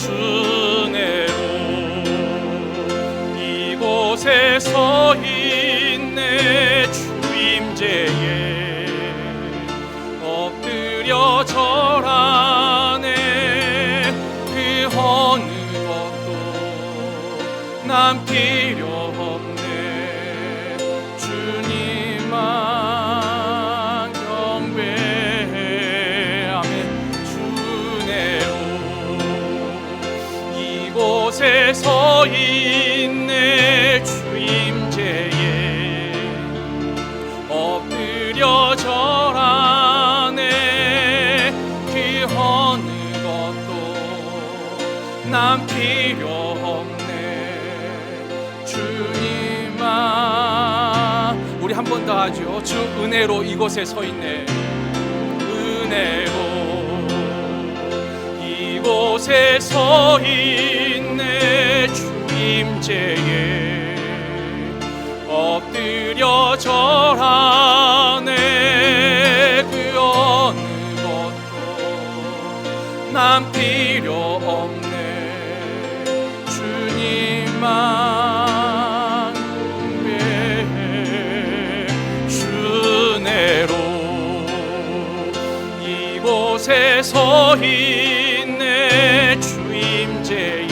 주네로 이곳에 서 있네. 주임제에 엎드려 절하네. 그 어느 것도 난 필요 없네. 주님만 경배하면 주네로 이곳에 서 있네. 주임제에 엎드려 절하네. 그 어느 것도 난 필요 없네. 주님만. 우리 한 번 더 하죠. 주 은혜로 이곳에 서 있네. 은혜로 이곳에 서 있네. 주임제에 엎드려 절하네. 그 어느 것도 난 필요 없네. 주님만 경배해. 주네로 이곳에 서 있네. 주임제에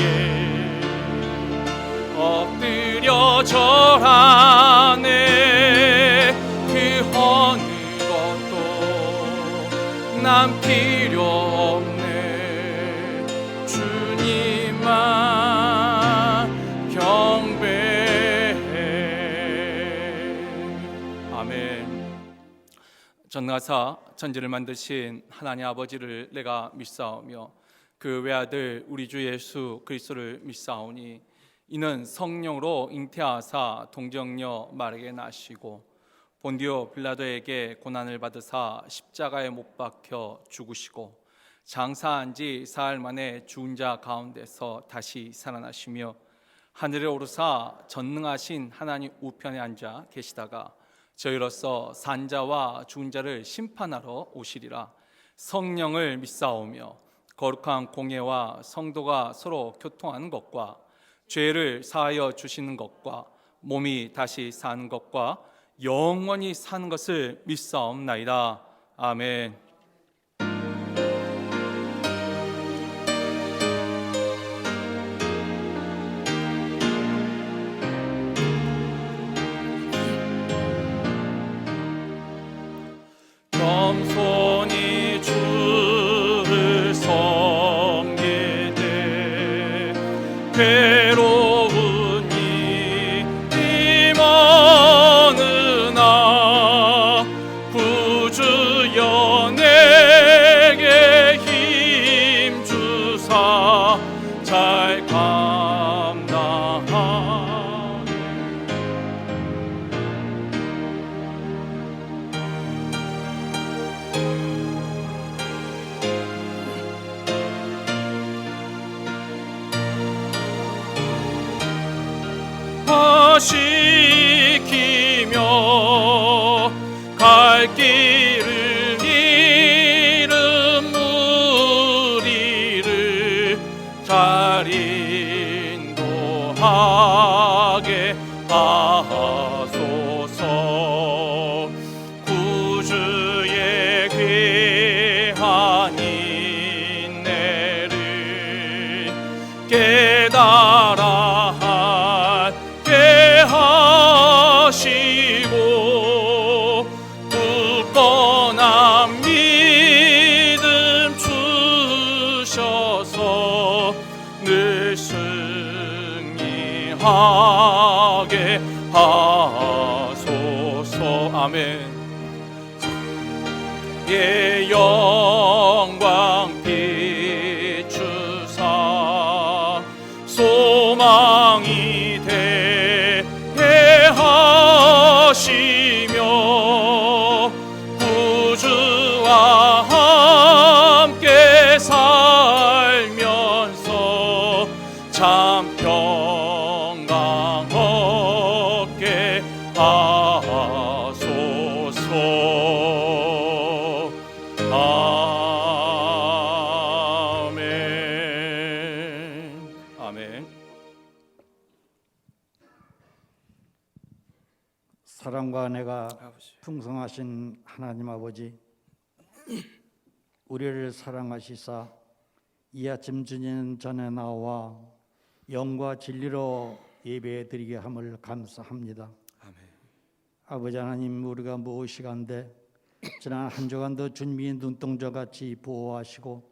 엎드려 절하네. 그 어느 것도 난 필요 없네. 주님만 경배해. 아멘. 전능하사 천지를 만드신 하나님 아버지를 내가 믿사오며 그 외아들 우리 주 예수 그리스도를 믿사오니 이는 성령으로 잉태하사 동정녀 마리아에게 나시고 본디오 빌라도에게 고난을 받으사 십자가에 못 박혀 죽으시고 장사한 지 사흘 만에 죽은 자 가운데서 다시 살아나시며 하늘에 오르사 전능하신 하나님 우편에 앉아 계시다가 저희로서 산자와 죽은 자를 심판하러 오시리라. 성령을 믿사오며 거룩한 공예와 성도가 서로 교통하는 것과 죄를 사하여 주시는 것과 몸이 다시 사는 것과 영원히 사는 것을 믿사옵나이다. 아멘. 겸손히 주를 섬기되 괴로운 이 어느 구주여 내게 힘 주사 잘 감당하네. 시키며 갈 길을 잃은 무리를 잘 인도하게 하소서. 구주의 귀한 인내를 깨달아 하시고 굳건한 믿음 주셔서 늘 승리하게 하소서. 아멘. 예 영광 비추사 소망이 되게 하시며 구주와 함께 살면서 참 평강 얻게 하소서. 아멘. 사랑과 은혜가 아버지. 풍성하신 하나님 아버지, 우리를 사랑하시사 이 아침 주님 전에 나와 영과 진리로 예배드리게 함을 감사합니다. 아멘. 아버지 하나님, 우리가 무엇이간데 지난 한 주간도 주님이 눈동자같이 보호하시고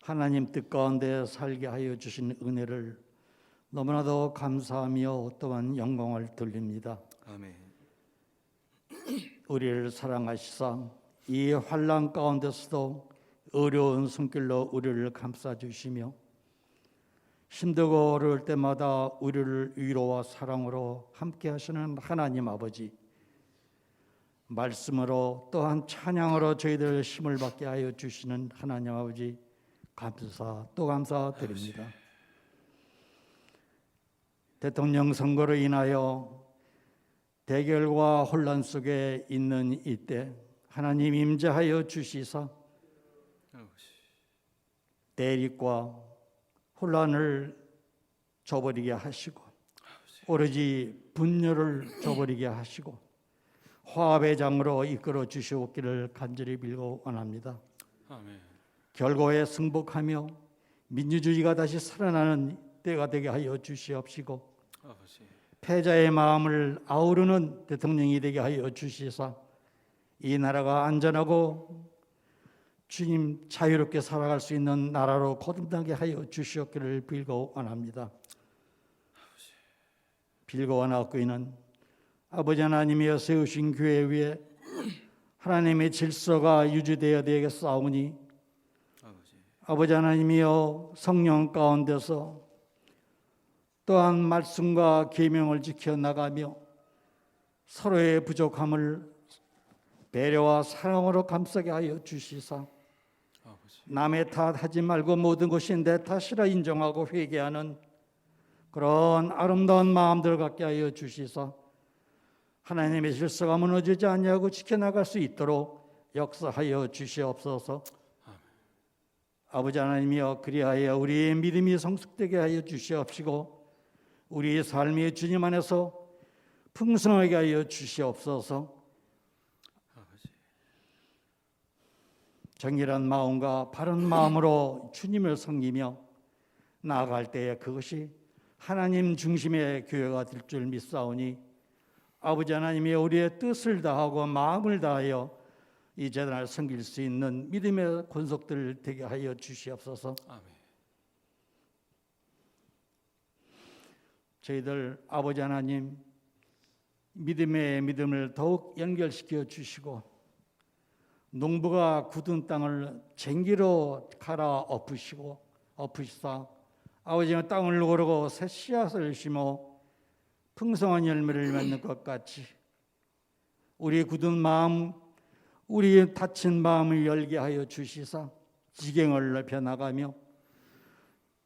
하나님 뜻 가운데 살게 하여 주신 은혜를 너무나도 감사하며 또한 영광을 돌립니다. 아멘. 우리를 사랑하시사 이 환난 가운데서도 어려운 손길로 우리를 감싸주시며 힘들고 어려울 때마다 우리를 위로와 사랑으로 함께 하시는 하나님 아버지, 말씀으로 또한 찬양으로 저희들 힘을 받게 하여 주시는 하나님 아버지, 감사 또 감사드립니다. 대통령 선거로 인하여 대결과 혼란 속에 있는 이때 하나님 임재하여 주시사 대립과 혼란을 저버리게 하시고 오로지 분열을 저버리게 하시고 화합의 장으로 이끌어 주시옵기를 간절히 빌고 원합니다. 아멘. 결과에 승복하며 민주주의가 다시 살아나는 때가 되게 하여 주시옵시고 아버지. 패자의 마음을 아우르는 대통령이 되게 하여 주시사 이 나라가 안전하고 주님 자유롭게 살아갈 수 있는 나라로 거듭나게 하여 주시옵기를 빌고 원합니다. 빌고 원하옵고는 아버지 하나님이여 세우신 교회 위에 하나님의 질서가 유지되어야 되겠사오니 아버지 하나님이여 성령 가운데서 또한 말씀과 계명을 지켜나가며 서로의 부족함을 배려와 사랑으로 감싸게 하여 주시사 남의 탓하지 말고 모든 것이 내 탓이라 인정하고 회개하는 그런 아름다운 마음들 갖게 하여 주시사 하나님의 질서가 무너지지 아니하고 지켜나갈 수 있도록 역사하여 주시옵소서. 아버지 하나님이여 그리하여 우리의 믿음이 성숙되게 하여 주시옵시고 우리의 삶이 주님 안에서 풍성하게 하여 주시옵소서. 정결한 마음과 바른 마음으로 주님을 섬기며 나아갈 때에 그것이 하나님 중심의 교회가 될 줄 믿사오니 아버지 하나님이 우리의 뜻을 다하고 마음을 다하여 이 재단을 섬길 수 있는 믿음의 권속들 되게 하여 주시옵소서. 아멘. 저희들 아버지 하나님 믿음의 믿음을 더욱 연결시켜 주시고 농부가 굳은 땅을 쟁기로 갈아 엎으시사 아버지의 땅을 고르고 새 씨앗을 심어 풍성한 열매를 맺는 것 같이 우리 굳은 마음, 우리 닫힌 마음을 열게 하여 주시사 지경을 넓혀 나가며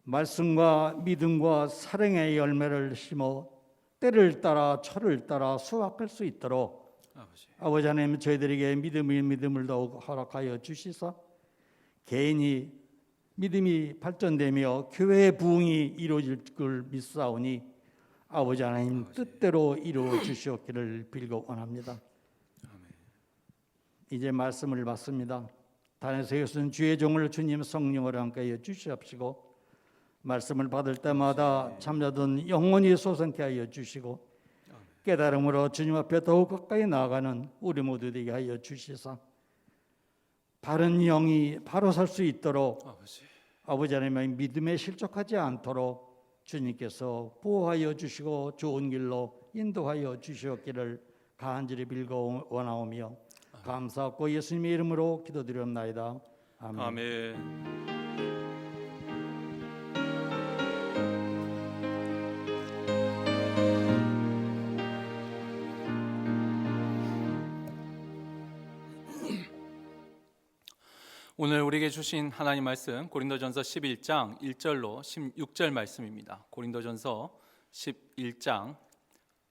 말씀과 믿음과 사랑의 열매를 심어 때를 따라 철을 따라 수확할 수 있도록 아버지 하나님 저희들에게 믿음을 더욱 허락하여 주시사 개인이 믿음이 발전되며 교회의 부흥이 이루어질 걸 믿사오니 아버지 하나님 뜻대로 이루어 주시옵기를 빌고 원합니다. 이제 말씀을 받습니다. 단에서 예수는 주의 종을 주님 성령으로 함께 주시옵시고 말씀을 받을 때마다 참여든 영혼이 솟아나게 하여 주시고 깨달음으로 주님 앞에 더욱 가까이 나아가는 우리 모두 되게 하여 주시사 바른 영이 바로 설 수 있도록 아버지 하나님의 믿음에 실족하지 않도록 주님께서 보호하여 주시고 좋은 길로 인도하여 주시옵기를 간절히 빌고 원하오며 감사하고 예수님의 이름으로 기도드리옵나이다. 아멘. 아멘. 오늘 우리에게 주신 하나님 말씀 고린도전서 11장 1절로 16절 말씀입니다. 고린도전서 11장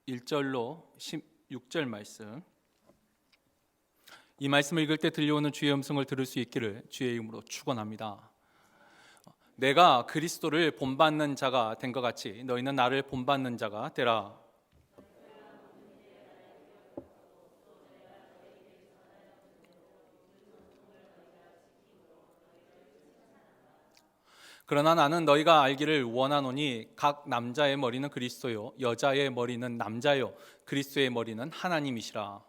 1절로 16절 말씀. 이 말씀을 읽을 때 들려오는 주의 음성을 들을 수 있기를 주의 이름으로 축원합니다. 내가 그리스도를 본받는 자가 된 것 같이 너희는 나를 본받는 자가 되라. 그러나 나는 너희가 알기를 원하노니 각 남자의 머리는 그리스도요 여자의 머리는 남자요 그리스도의 머리는 하나님이시라.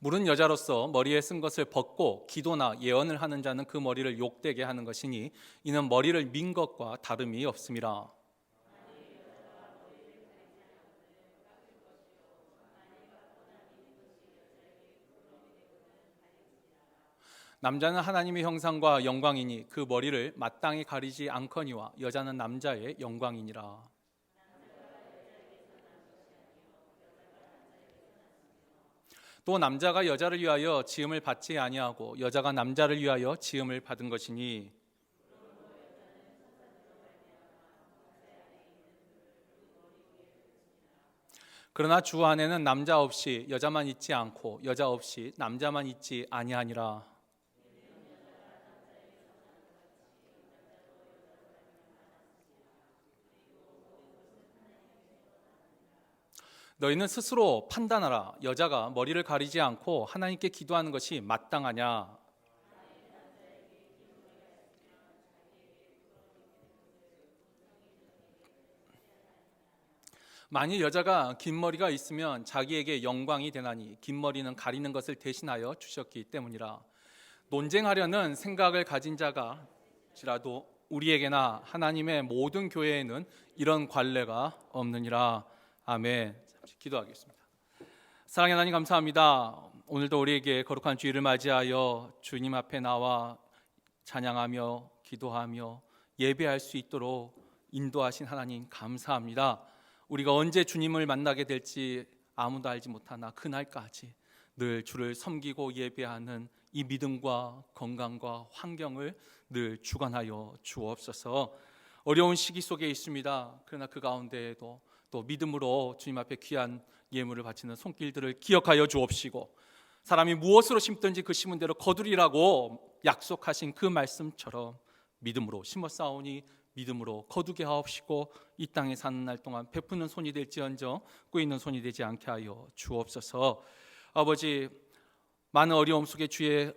물은 여자로서 머리에 쓴 것을 벗고 기도나 예언을 하는 자는 그 머리를 욕되게 하는 것이니 이는 머리를 민 것과 다름이 없음이라. 남자는 하나님의 형상과 영광이니 그 머리를 마땅히 가리지 않거니와 여자는 남자의 영광이니라. 또 남자가 여자를 위하여 지음을 받지 아니하고 여자가 남자를 위하여 지음을 받은 것이니 그러나 주 안에는 남자 없이 여자만 있지 않고 여자 없이 남자만 있지 아니하니라. 너희는 스스로 판단하라. 여자가 머리를 가리지 않고 하나님께 기도하는 것이 마땅하냐? 만일 여자가 긴 머리가 있으면 자기에게 영광이 되나니 긴 머리는 가리는 것을 대신하여 주셨기 때문이라. 논쟁하려는 생각을 가진 자가지라도 우리에게나 하나님의 모든 교회에는 이런 관례가 없느니라. 아멘. 잠시 기도하겠습니다. 사랑의 하나님 감사합니다. 오늘도 우리에게 거룩한 주일을 맞이하여 주님 앞에 나와 찬양하며 기도하며 예배할 수 있도록 인도하신 하나님 감사합니다. 우리가 언제 주님을 만나게 될지 아무도 알지 못하나 그날까지 늘 주를 섬기고 예배하는 이 믿음과 건강과 환경을 늘 주관하여 주옵소서. 어려운 시기 속에 있습니다. 그러나 그 가운데에도 또 믿음으로 주님 앞에 귀한 예물을 바치는 손길들을 기억하여 주옵시고 사람이 무엇으로 심든지 그 심은 대로 거두리라고 약속하신 그 말씀처럼 믿음으로 심었사오니 믿음으로 거두게 하옵시고 이 땅에 사는 날 동안 베푸는 손이 될지언정 끄이는 손이 되지 않게 하여 주옵소서. 아버지, 많은 어려움 속에 주의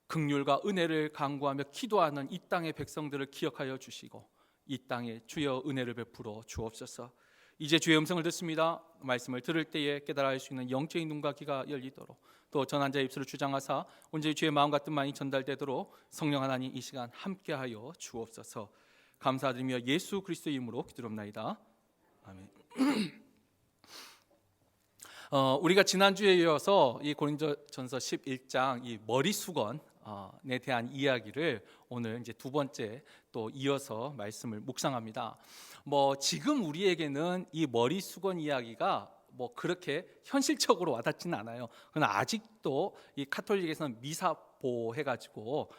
긍휼과 은혜를 간구하며 기도하는 이 땅의 백성들을 기억하여 주시고 이 땅에 주여 은혜를 베풀어 주옵소서. 이제 주의 음성을 듣습니다. 말씀을 들을 때에 깨달아 알 수 있는 영적인 눈과 귀가 열리도록 또 전한 자의 입술을 주장하사 온전히 주의 마음과 뜻만이 전달되도록 성령 하나님 이 시간 함께하여 주옵소서. 감사드리며 예수 그리스도의 이름으로 기도합나이다. 아멘. 우리가 지난주에 이어서 이 고린도전서 11장 이 머리 수건에 대한 이야기를 오늘 이제 두 번째 또 이어서 말씀을 묵상합니다. 지금 우리에게는 이 머리 수건 이야기가 그렇게 현실적으로 와닿지는 않아요. 그러나 아직도 이 카톨릭에서는 미사포 해가지고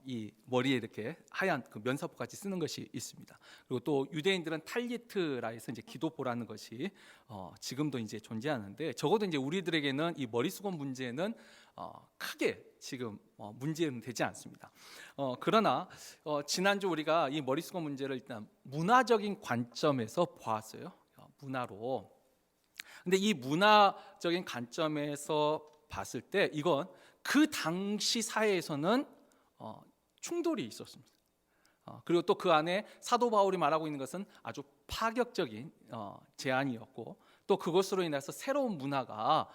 이 머리에 이렇게 하얀 그 면사포 같이 쓰는 것이 있습니다. 그리고 또 유대인들은 탈리트라 해서 이제 기도보라는 것이 지금도 이제 존재하는데 적어도 이제 우리들에게는 이 머리 수건 문제는 크게 지금 문제는 되지 않습니다. 그러나 지난주 우리가 이 머리 수건 문제를 일단 문화적인 관점에서 보았어요. 문화로. 근데 이 문화적인 관점에서 봤을 때 이건 그 당시 사회에서는 충돌이 있었습니다. 그리고 또 그 안에 사도 바울이 말하고 있는 것은 아주 파격적인 제안이었고 또 그것으로 인해서 새로운 문화가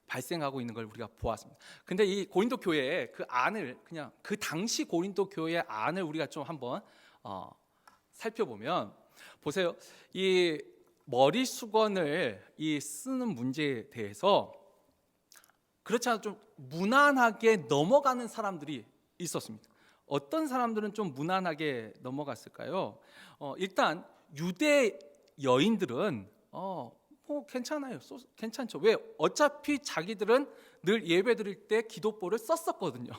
발생하고 있는 걸 우리가 보았습니다. 근데 이 고린도 교회의 그 안을 그냥 그 당시 고린도 교회의 안을 우리가 좀 한번 살펴보면 보세요. 이 머리 수건을 쓰는 문제에 대해서 그렇지 않아도 좀 무난하게 넘어가는 사람들이 있었습니다. 어떤 사람들은 좀 무난하게 넘어갔을까요? 일단 유대 여인들은 괜찮아요. 괜찮죠. 왜? 어차피 자기들은 늘 예배 드릴 때 기도보를 썼었거든요.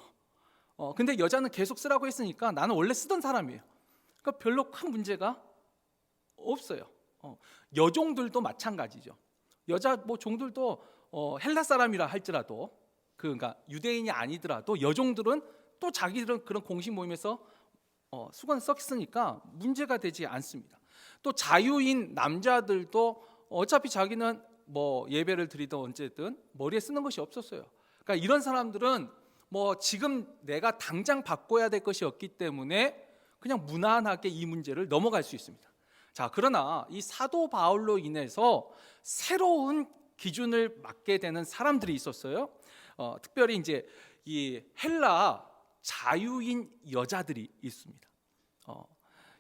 근데 여자는 계속 쓰라고 했으니까 나는 원래 쓰던 사람이에요. 그러니까 별로 큰 문제가 없어요. 여종들도 마찬가지죠. 여자 종들도 헬라 사람이라 할지라도 그러니까 유대인이 아니더라도 여종들은 또 자기들은 그런 공식 모임에서 수건 썼으니까 문제가 되지 않습니다. 또 자유인 남자들도 어차피 자기는 뭐 예배를 드리든 언제든 머리에 쓰는 것이 없었어요. 그러니까 이런 사람들은 뭐 지금 내가 당장 바꿔야 될 것이 없기 때문에 그냥 무난하게 이 문제를 넘어갈 수 있습니다. 자, 그러나 이 사도 바울로 인해서 새로운 기준을 맞게 되는 사람들이 있었어요. 특별히 이제 이 헬라 자유인 여자들이 있습니다.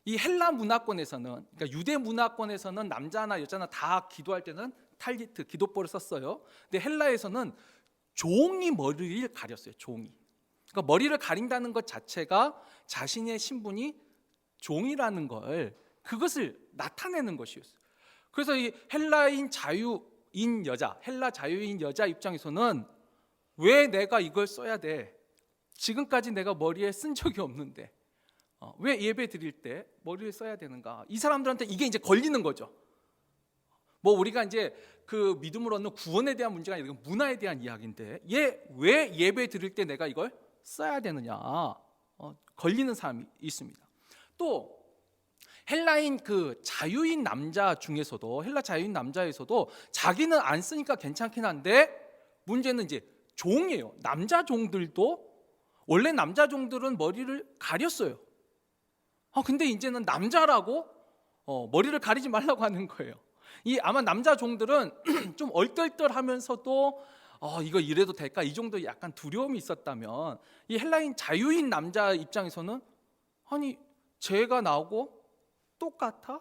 이 헬라 문화권에서는, 그러니까 유대 문화권에서는 남자나 여자나 다 기도할 때는 탈리트, 기도복을 썼어요. 근데 헬라에서는 종이 머리를 가렸어요. 종이. 그러니까 머리를 가린다는 것 자체가 자신의 신분이 종이라는 걸, 그것을 나타내는 것이었어요. 그래서 이 헬라인 자유인 여자, 헬라 자유인 여자 입장에서는 왜 내가 이걸 써야 돼? 지금까지 내가 머리에 쓴 적이 없는데 왜 예배 드릴 때 머리를 써야 되는가? 이 사람들한테 이게 이제 걸리는 거죠. 뭐 우리가 이제 그 믿음을 얻는 구원에 대한 문제가 아니라 문화에 대한 이야기인데 왜 예배 드릴 때 내가 이걸 써야 되느냐? 걸리는 사람이 있습니다. 또 헬라인 그 자유인 남자 중에서도, 헬라 자유인 남자에서도 자기는 안 쓰니까 괜찮긴 한데 문제는 이제 종이에요. 남자 종들도, 원래 남자 종들은 머리를 가렸어요. 근데 이제는 남자라고 머리를 가리지 말라고 하는 거예요. 이 아마 남자 종들은 좀 얼떨떨하면서도 이거 이래도 될까? 이 정도 약간 두려움이 있었다면, 이 헬라인 자유인 남자 입장에서는 아니 죄가 나오고 똑같아?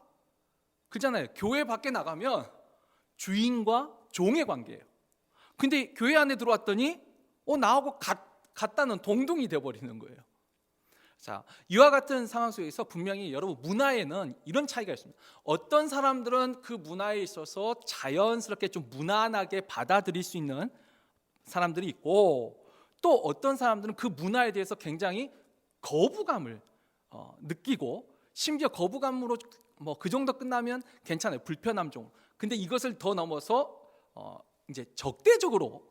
그잖아요. 교회 밖에 나가면 주인과 종의 관계예요. 근데 교회 안에 들어왔더니 나하고 같다는 동등이 돼버리는 거예요. 자, 이와 같은 상황 속에서 분명히 여러분 문화에는 이런 차이가 있습니다. 어떤 사람들은 그 문화에 있어서 자연스럽게 좀 무난하게 받아들일 수 있는 사람들이 있고, 또 어떤 사람들은 그 문화에 대해서 굉장히 거부감을 느끼고, 심지어 거부감으로 뭐 그 정도 끝나면 괜찮아요. 불편함 정도. 근데 이것을 더 넘어서 이제 적대적으로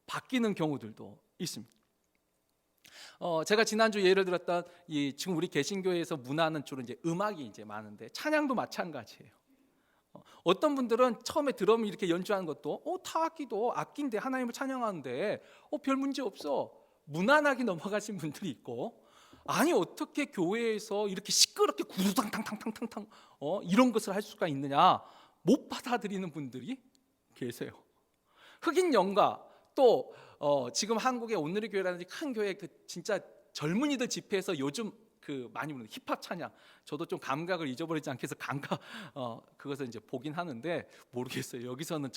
바뀌는 경우들도 있습니다. 제가 지난주 예를 들었던 지금 우리 개신교회에서 문화는 주로 이제 음악이 이제 많은데 찬양도 마찬가지예요. 어떤 분들은 처음에 드럼 이렇게 연주하는 것도 타악기도 악기인데 하나님을 찬양하는데 별 문제 없어, 무난하게 넘어가신 분들이 있고, 아니 어떻게 교회에서 이렇게 시끄럽게 구두당탕탕탕탕 이런 것을 할 수가 있느냐, 못 받아들이는 분들이 계세요. 흑인 연가, 또 지금 한국의 오늘의 교회라든지 큰 교회 그 진짜 젊은이들 집회에서 요즘 그 많이 부르는 힙합 찬양, 저도 좀 감각을 잊어버리지 않게 해서 그것을 이제 보긴 하는데 모르겠어요. 여기서는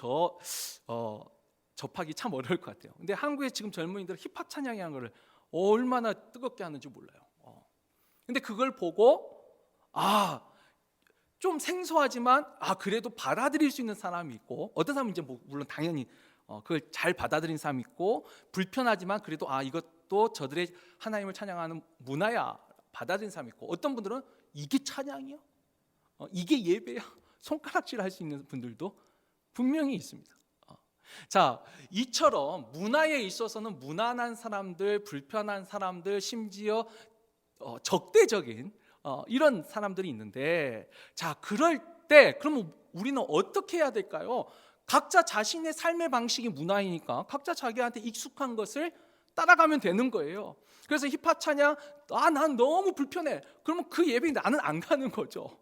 접하기 참 어려울 것 같아요. 근데 한국의 지금 젊은이들 힙합 찬양이라는 걸 얼마나 뜨겁게 하는지 몰라요. 근데 그걸 보고 좀 생소하지만 그래도 받아들일 수 있는 사람이 있고, 어떤 사람은 이제 물론 당연히 그걸 잘 받아들인 사람이 있고, 불편하지만 그래도 이것도 저들의 하나님을 찬양하는 문화야 받아들인 사람이 있고, 어떤 분들은 이게 찬양이야? 이게 예배야? 손가락질 할 수 있는 분들도 분명히 있습니다. 자, 이처럼 문화에 있어서는 무난한 사람들, 불편한 사람들, 심지어 적대적인 이런 사람들이 있는데, 자, 그럴 때 그러면 우리는 어떻게 해야 될까요? 각자 자신의 삶의 방식이 문화이니까 각자 자기한테 익숙한 것을 따라가면 되는 거예요. 그래서 힙합 찬양, 난 너무 불편해. 그러면 그 예배에 나는 안 가는 거죠.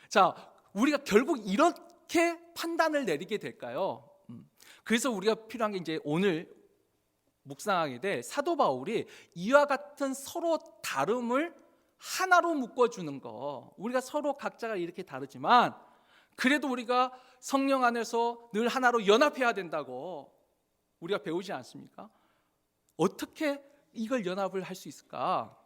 자, 우리가 결국 이렇게 판단을 내리게 될까요? 그래서 우리가 필요한 게 이제 오늘 묵상하게 돼 사도 바울이 이와 같은 서로 다름을 하나로 묶어주는 거. 우리가 서로 각자가 이렇게 다르지만 그래도 우리가 성령 안에서 늘 하나로 연합해야 된다고 우리가 배우지 않습니까? 어떻게 이걸 연합을 할 수 있을까?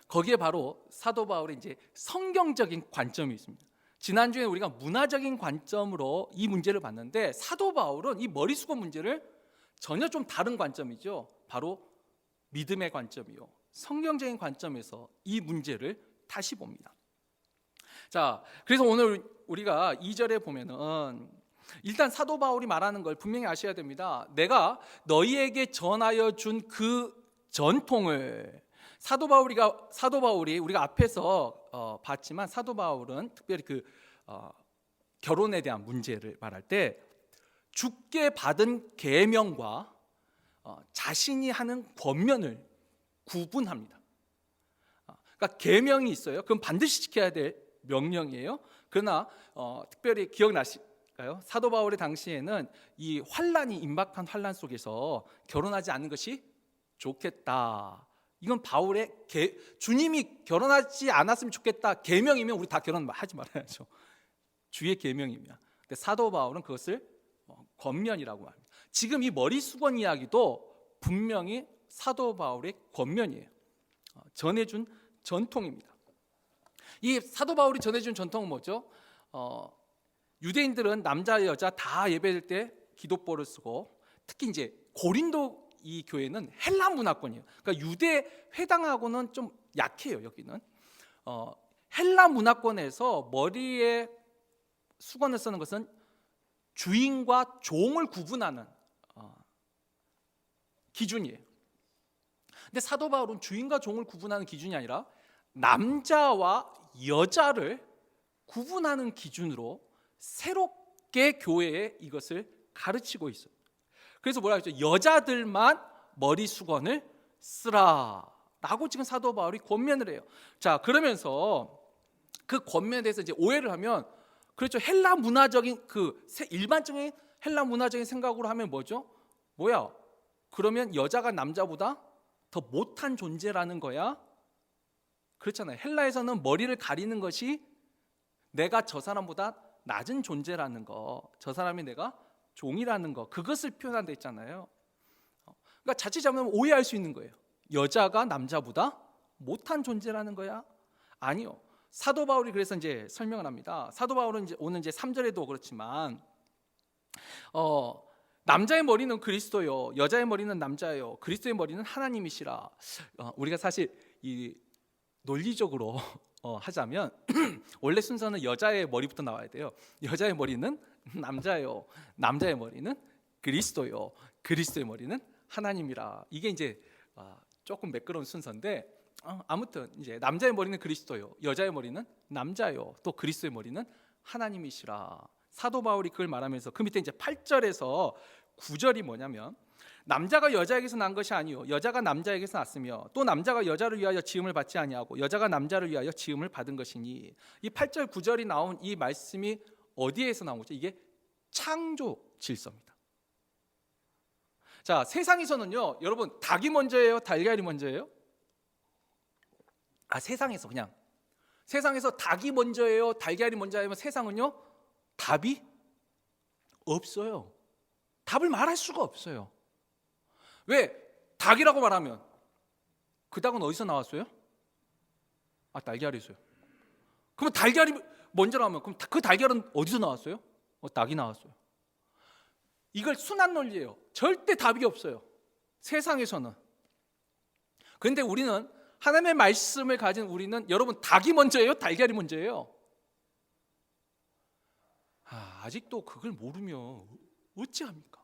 거기에 바로 사도 바울의 이제 성경적인 관점이 있습니다. 지난주에 우리가 문화적인 관점으로 이 문제를 봤는데, 사도 바울은 이 머리수거 문제를 전혀 좀 다른 관점이죠. 바로 믿음의 관점이요, 성경적인 관점에서 이 문제를 다시 봅니다. 자, 그래서 오늘 우리가 2절에 보면은 일단 사도 바울이 말하는 걸 분명히 아셔야 됩니다. 내가 너희에게 전하여 준 그 전통을, 사도 바울이 우리가 앞에서 봤지만 사도 바울은 특별히 결혼에 대한 문제를 말할 때 주께 받은 계명과 자신이 하는 권면을 구분합니다. 그러니까 계명이 있어요. 그럼 반드시 지켜야 될 명령이에요. 그러나 특별히 기억나실까요? 사도 바울의 당시에는 이 환란이 임박한 환란 속에서 결혼하지 않는 것이 좋겠다. 이건 바울의 주님이 결혼하지 않았으면 좋겠다 계명이면 우리 다 결혼하지 말아야죠. 주의 계명이면. 근데 사도 바울은 그것을 권면이라고 합니다. 지금 이 머리 수건 이야기도 분명히 사도 바울의 권면이에요. 전해준 전통입니다. 이 사도 바울이 전해준 전통은 뭐죠? 유대인들은 남자 여자 다 예배할 때 기도보를 쓰고, 특히 이제 고린도 이 교회는 헬라 문화권이에요. 그러니까 유대 회당하고는 좀 약해요. 여기는 헬라 문화권에서 머리에 수건을 쓰는 것은 주인과 종을 구분하는 기준이에요. 근데 사도 바울은 주인과 종을 구분하는 기준이 아니라 남자와 여자를 구분하는 기준으로 새롭게 교회에 이것을 가르치고 있어요. 그래서 뭐라 했죠? 여자들만 머리 수건을 쓰라라고 지금 사도 바울이 권면을 해요. 자, 그러면서 그 권면에 대해서 이제 오해를 하면, 그렇죠, 헬라 문화적인 일반적인 헬라 문화적인 생각으로 하면 뭐죠? 뭐야? 그러면 여자가 남자보다 더 못한 존재라는 거야? 그렇잖아요. 헬라에서는 머리를 가리는 것이 내가 저 사람보다 낮은 존재라는 거, 저 사람이 내가 종이라는 거, 그것을 표현한다 했잖아요. 그러니까 자칫 잘못하면 오해할 수 있는 거예요. 여자가 남자보다 못한 존재라는 거야? 아니요. 사도 바울이 그래서 이제 설명을 합니다. 사도 바울은 이제 오늘 이제 3절에도 그렇지만 남자의 머리는 그리스도요, 여자의 머리는 남자요, 그리스도의 머리는 하나님이시라. 우리가 사실 이 논리적으로 하자면 원래 순서는 여자의 머리부터 나와야 돼요. 여자의 머리는 남자요, 남자의 머리는 그리스도요, 그리스도의 머리는 하나님이라. 이게 이제 조금 매끄러운 순서인데, 아무튼 이제 남자의 머리는 그리스도요, 여자의 머리는 남자요, 또 그리스도의 머리는 하나님이시라. 사도 바울이 그걸 말하면서 그 밑에 이제 8절에서 9절이 뭐냐면, 남자가 여자에게서 난 것이 아니요 여자가 남자에게서 났으며 또 남자가 여자를 위하여 지음을 받지 아니하고 여자가 남자를 위하여 지음을 받은 것이니. 이 8절 9절이 나온 이 말씀이 어디에서 나온 거죠? 이게 창조 질서입니다. 자, 세상에서는요, 여러분, 닭이 먼저예요, 달걀이 먼저예요? 세상에서 그냥 세상에서 닭이 먼저예요, 달걀이 먼저예요? 세상은요, 답이 없어요. 답을 말할 수가 없어요. 왜? 닭이라고 말하면 그 닭은 어디서 나왔어요? 달걀이었어요. 그러면 달걀이 먼저라면 그럼 그 달걀은 어디서 나왔어요? 닭이 나왔어요. 이걸 순환 논리예요. 절대 답이 없어요, 세상에서는. 그런데 우리는, 하나님의 말씀을 가진 우리는, 여러분, 닭이 먼저예요, 달걀이 먼저예요? 아직도 그걸 모르면 어찌합니까?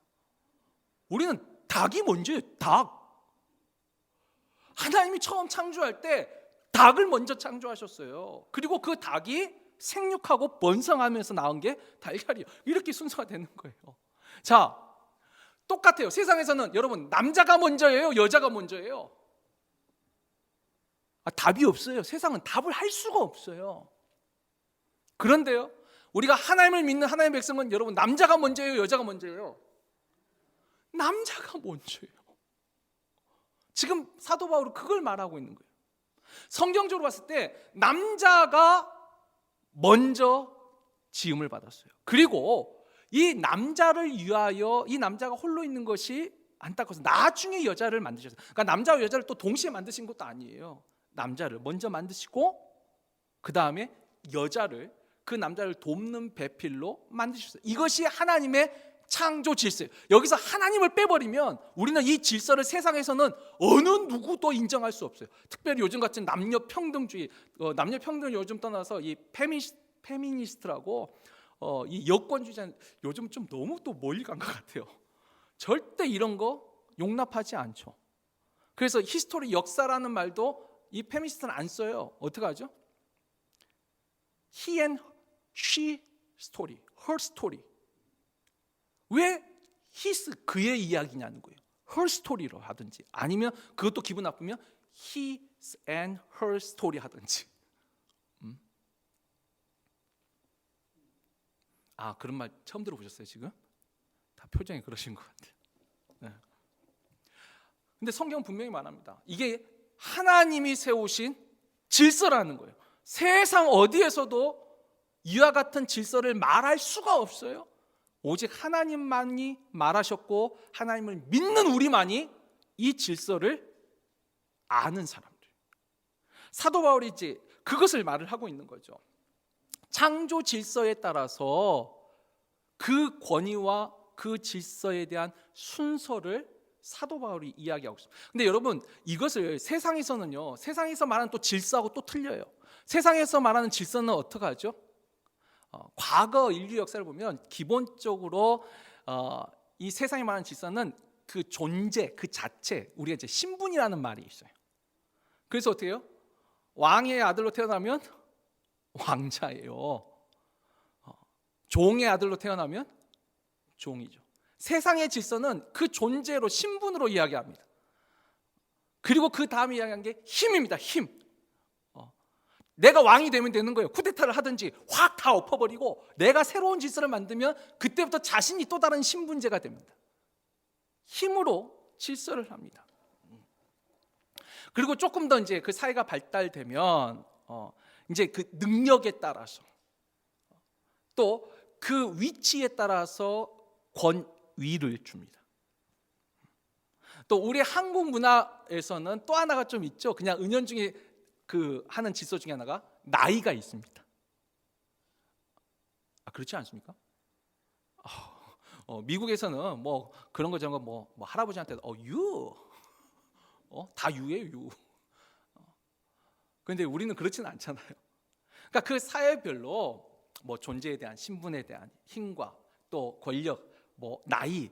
우리는 닭이 먼저예요. 닭. 하나님이 처음 창조할 때 닭을 먼저 창조하셨어요. 그리고 그 닭이 생육하고 번성하면서 나온 게 달걀이에요. 이렇게 순서가 되는 거예요. 자, 똑같아요. 세상에서는 여러분, 남자가 먼저예요, 여자가 먼저예요? 답이 없어요. 세상은 답을 할 수가 없어요. 그런데요, 우리가 하나님을 믿는 하나님의 백성은, 여러분, 남자가 먼저예요, 여자가 먼저예요? 남자가 먼저예요. 지금 사도 바울은 그걸 말하고 있는 거예요. 성경적으로 봤을 때 남자가 먼저 지음을 받았어요. 그리고 이 남자를 위하여, 이 남자가 홀로 있는 것이 안타까워서 나중에 여자를 만드셨어요. 그러니까 남자와 여자를 또 동시에 만드신 것도 아니에요. 남자를 먼저 만드시고 그 다음에 여자를, 그 남자를 돕는 배필로 만드셨어요. 이것이 하나님의 창조 질서예요. 여기서 하나님을 빼버리면 우리는 이 질서를 세상에서는 어느 누구도 인정할 수 없어요. 특별히 요즘 같은 남녀 평등주의, 남녀 평등을 요즘 떠나서 이 페미니스트라고 이 여권주의자, 요즘 좀 너무 또 멀리 간 것 같아요. 절대 이런 거 용납하지 않죠. 그래서 히스토리, 역사라는 말도 이 페미니스트는 안 써요. 어떻게 하죠? He and she 스토리. her story. 왜 his 그의 이야기냐는 거예요. her story로 하든지 아니면 그것도 기분 나쁘면 his and her story 하든지. 아, 그런 말 처음 들어보셨어요 지금? 다 표정이 그러신 것 같아요. 네. 근데 성경은 분명히 말합니다. 이게 하나님이 세우신 질서라는 거예요. 세상 어디에서도 이와 같은 질서를 말할 수가 없어요. 오직 하나님만이 말하셨고 하나님을 믿는 우리만이 이 질서를 아는 사람들. 사도 바울이 이제 그것을 말을 하고 있는 거죠. 창조 질서에 따라서 그 권위와 그 질서에 대한 순서를 사도 바울이 이야기하고 있습니다. 근데 여러분, 이것을 세상에서는요, 세상에서 말하는 또 질서하고 또 틀려요. 세상에서 말하는 질서는 어떻게 하죠? 과거 인류 역사를 보면 기본적으로 이 세상에 말하는 질서는 그 존재, 그 자체, 우리가 이제 신분이라는 말이 있어요. 그래서 어떻게 해요? 왕의 아들로 태어나면 왕자예요. 종의 아들로 태어나면 종이죠. 세상의 질서는 그 존재로, 신분으로 이야기합니다. 그리고 그 다음에 이야기한 게 힘입니다. 힘. 내가 왕이 되면 되는 거예요. 쿠데타를 하든지 확 다 엎어버리고 내가 새로운 질서를 만들면 그때부터 자신이 또 다른 신분제가 됩니다. 힘으로 질서를 합니다. 그리고 조금 더 이제 그 사회가 발달되면 이제 그 능력에 따라서 또 그 위치에 따라서 권위를 줍니다. 또 우리 한국 문화에서는 또 하나가 좀 있죠. 그냥 은연중에 그 하는 질서 중에 하나가 나이가 있습니다. 그렇지 않습니까? 미국에서는 뭐 그런 거 저런 거 뭐 할아버지한테 you 다 유예요, 유. 그런데 우리는 그렇지는 않잖아요. 그러니까 그 사회별로 뭐 존재에 대한, 신분에 대한 힘과 또 권력, 뭐 나이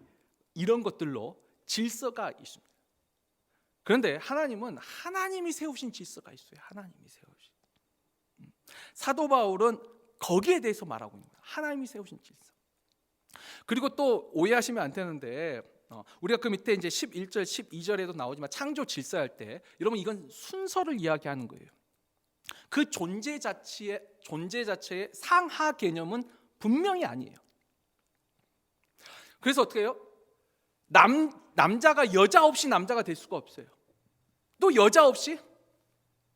이런 것들로 질서가 있습니다. 그런데 하나님은 하나님이 세우신 질서가 있어요. 하나님이 세우신. 사도 바울은 거기에 대해서 말하고 있는 거예요. 하나님이 세우신 질서. 그리고 또 오해하시면 안 되는데 우리가 그 밑에 이제 11절, 12절에도 나오지만 창조 질서할 때 여러분 이건 순서를 이야기하는 거예요. 그 존재 자체의 상하 개념은 분명히 아니에요. 그래서 어떻게 해요? 남자가 여자 없이 남자가 될 수가 없어요. 또 여자 없이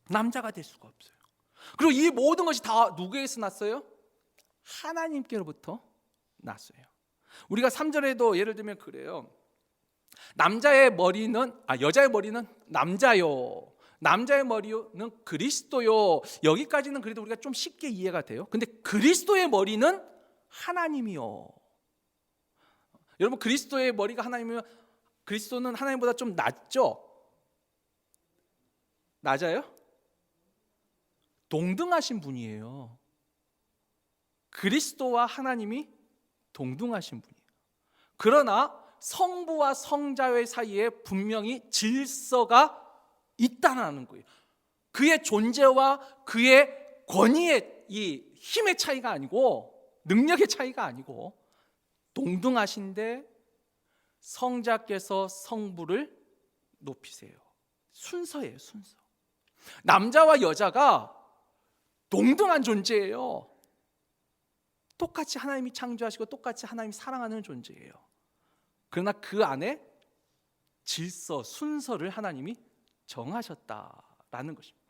남자가 될 수가 없어요. 그리고 이 모든 것이 다 누구에서 났어요? 하나님께로부터 났어요. 우리가 3절에도 예를 들면 그래요. 여자의 머리는 남자요. 남자의 머리는 그리스도요. 여기까지는 그래도 우리가 좀 쉽게 이해가 돼요. 근데 그리스도의 머리는 하나님이요. 여러분, 그리스도의 머리가 하나님이면 그리스도는 하나님보다 좀 낮죠? 낮아요? 동등하신 분이에요. 그리스도와 하나님이 동등하신 분이에요. 그러나 성부와 성자의 사이에 분명히 질서가 있다는 거예요. 그의 존재와 그의 권위의 이 힘의 차이가 아니고, 능력의 차이가 아니고 동등하신데 성자께서 성부를 높이세요. 순서예요, 순서. 남자와 여자가 동등한 존재예요. 똑같이 하나님이 창조하시고 똑같이 하나님이 사랑하는 존재예요. 그러나 그 안에 질서, 순서를 하나님이 정하셨다라는 것입니다.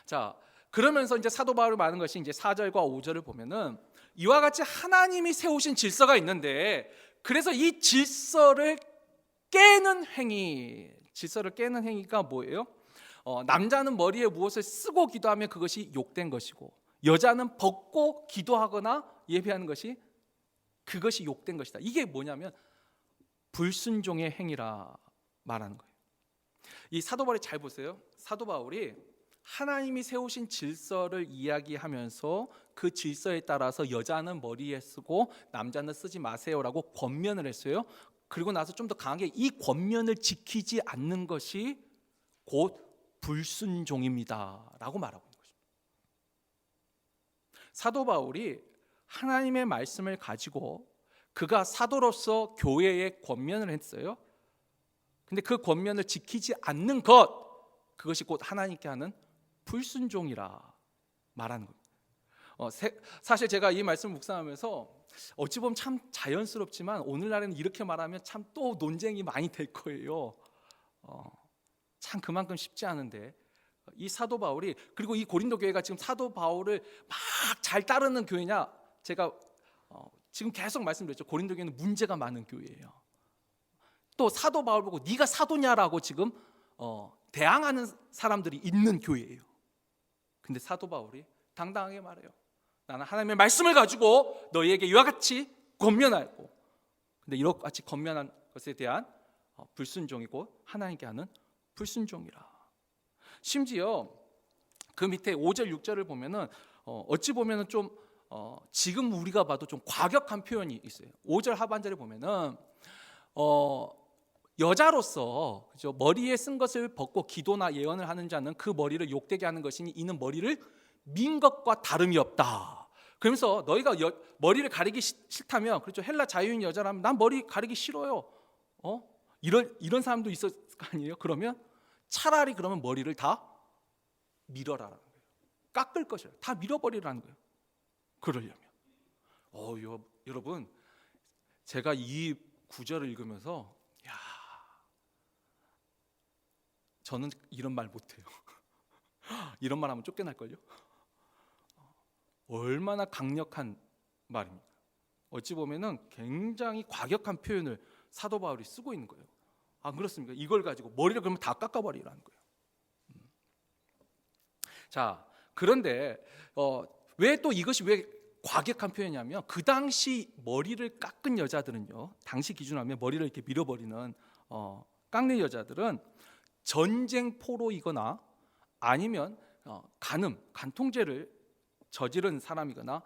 자, 그러면서 이제 사도 바울이 말하는 것이 이제 4절과 5절을 보면은 이와 같이 하나님이 세우신 질서가 있는데, 그래서 이 질서를 깨는 행위가 뭐예요? 남자는 머리에 무엇을 쓰고 기도하면 그것이 욕된 것이고, 여자는 벗고 기도하거나 예배하는 것이 그것이 욕된 것이다. 이게 뭐냐면 불순종의 행위라 말하는 거예요. 이 사도 바울이 잘 보세요. 사도 바울이 하나님이 세우신 질서를 이야기하면서 그 질서에 따라서 여자는 머리에 쓰고 남자는 쓰지 마세요라고 권면을 했어요. 그리고 나서 좀 더 강하게 이 권면을 지키지 않는 것이 곧 불순종입니다라고 말하고 있는 것입니다. 사도 바울이 하나님의 말씀을 가지고 그가 사도로서 교회에 권면을 했어요. 근데 그 권면을 지키지 않는 그것이 곧 하나님께 하는 불순종이라 말하는 겁니다. 사실 제가 이 말씀을 묵상하면서 어찌 보면 참 자연스럽지만 오늘날에는 이렇게 말하면 참 또 논쟁이 많이 될 거예요. 참 그만큼 쉽지 않은데 이 사도 바울이, 그리고 이 고린도 교회가 지금 사도 바울을 막 잘 따르는 교회냐? 제가 지금 계속 말씀드렸죠. 고린도 교회는 문제가 많은 교회예요. 또 사도 바울 보고 네가 사도냐라고 지금 대항하는 사람들이 있는 교회예요. 근데 사도 바울이 당당하게 말해요. 나는 하나님의 말씀을 가지고 너희에게 이와 같이 권면하고, 근데 이와 같이 권면한 것에 대한 불순종이고 하나님께 하는 불순종이라. 심지어 그 밑에 5절 6절을 보면은 어찌 보면은 좀 지금 우리가 봐도 좀 과격한 표현이 있어요. 5절 하반절에 보면은 여자로서, 그죠? 머리에 쓴 것을 벗고 기도나 예언을 하는 자는 그 머리를 욕되게 하는 것이니 이는 머리를 민 것과 다름이 없다. 그러면서 너희가 머리를 가리기 싫다면, 그렇죠? 헬라 자유인 여자라면 난 머리 가리기 싫어요. 이런 사람도 있었을 거 아니에요? 그러면 차라리 그러면 머리를 다 밀어라라는 거예요. 깎을 것이라, 다 밀어버리라는 거예요. 그러려면 여러분, 제가 이 구절을 읽으면서 저는 이런 말 못해요. 이런 말 하면 쫓겨날걸요. 얼마나 강력한 말입니까? 어찌 보면은 굉장히 과격한 표현을 사도 바울이 쓰고 있는 거예요. 안 그렇습니까? 이걸 가지고 머리를 그러면 다 깎아버리라는 거예요. 자, 그런데 왜 또 이것이 왜 과격한 표현이냐면, 그 당시 머리를 깎은 여자들은요, 당시 기준으로 하면 머리를 이렇게 밀어버리는 깎는 여자들은 전쟁포로이거나 아니면 간통죄를 저지른 사람이거나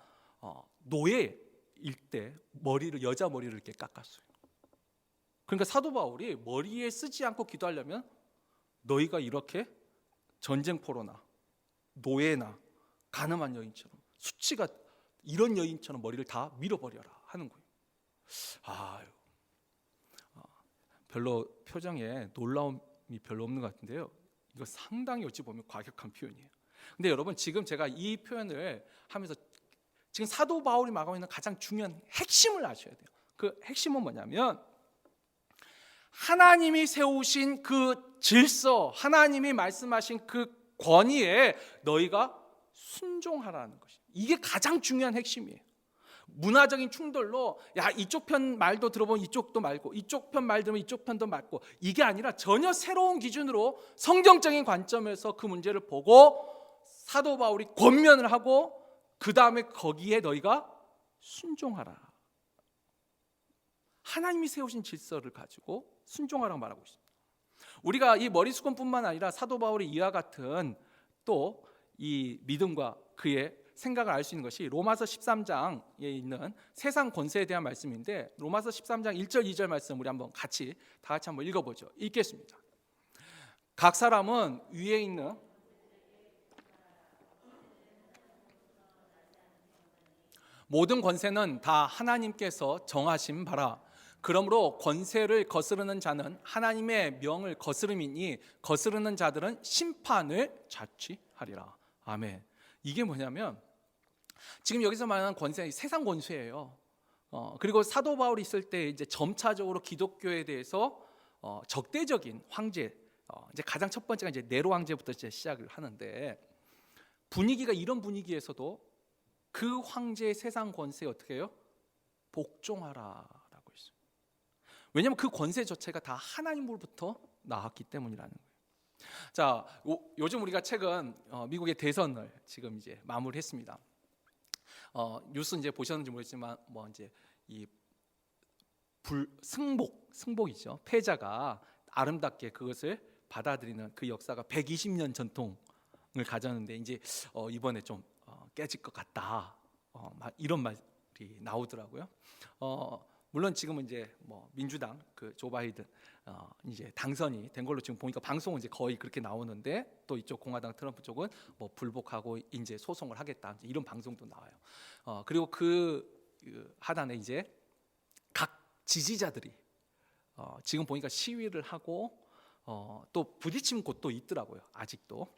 노예일 때 여자 머리를 이렇게 깎았어요. 그러니까 사도 바울이 머리에 쓰지 않고 기도하려면 너희가 이렇게 전쟁포로나 노예나 가늠한 여인처럼, 수치가 이런 여인처럼 머리를 다 밀어버려라 하는 거예요. 별로 표정에 놀라움이 별로 없는 것 같은데요, 이거 상당히 어찌 보면 과격한 표현이에요. 근데 여러분, 지금 제가 이 표현을 하면서 지금 사도 바울이 말하고 있는 가장 중요한 핵심을 아셔야 돼요. 그 핵심은 뭐냐면, 하나님이 세우신 그 질서, 하나님이 말씀하신 그 권위에 너희가 순종하라는 것이, 이게 가장 중요한 핵심이에요. 문화적인 충돌로 이쪽 편 말도 들어보면 이쪽도 말고, 이쪽 편 말 들으면 이쪽 편도 맞고, 이게 아니라 전혀 새로운 기준으로 성경적인 관점에서 그 문제를 보고 사도 바울이 권면을 하고, 그 다음에 거기에 너희가 순종하라. 하나님이 세우신 질서를 가지고 순종하라고 말하고 있습니다. 우리가 이 머리수건뿐만 아니라 사도 바울의 이와 같은 또 이 믿음과 그의 생각을 알 수 있는 것이 로마서 13장에 있는 세상 권세에 대한 말씀인데, 로마서 13장 1절 2절 말씀 우리 한번 다 같이 한번 읽어보죠. 읽겠습니다. 각 사람은 위에 있는 모든 권세는 다 하나님께서 정하신 바라. 그러므로 권세를 거스르는 자는 하나님의 명을 거스름이니 거스르는 자들은 심판을 자취하리라. 아멘. 이게 뭐냐면, 지금 여기서 말하는 권세, 세상 권세예요. 그리고 사도 바울이 있을 때 이제 점차적으로 기독교에 대해서 적대적인 황제, 이제 가장 첫 번째가 이제 네로 황제부터 이제 시작을 하는데, 분위기가 이런 분위기에서도 그 황제의 세상 권세에 어떻게 해요? 복종하라라고 있어요. 왜냐하면 그 권세 자체가 다 하나님으로부터 나왔기 때문이라는 거예요. 자, 요즘 우리가 최근 미국의 대선을 지금 이제 마무리했습니다. 뉴스 이제 보셨는지 모르겠지만 이제 이 승복이죠. 패자가 아름답게 그것을 받아들이는 그 역사가 120년 전통을 가졌는데, 이제 이번에 좀 깨질 것 같다, 이런 말이 나오더라고요. 물론 지금은 이제 뭐 민주당 그 조 바이든 이제 당선이 된 걸로 지금 보니까 방송은 이제 거의 그렇게 나오는데, 또 이쪽 공화당 트럼프 쪽은 뭐 불복하고 이제 소송을 하겠다 이제 이런 방송도 나와요. 그리고 그 하단에 이제 각 지지자들이 지금 보니까 시위를 하고 또 부딪힌 곳도 있더라고요, 아직도.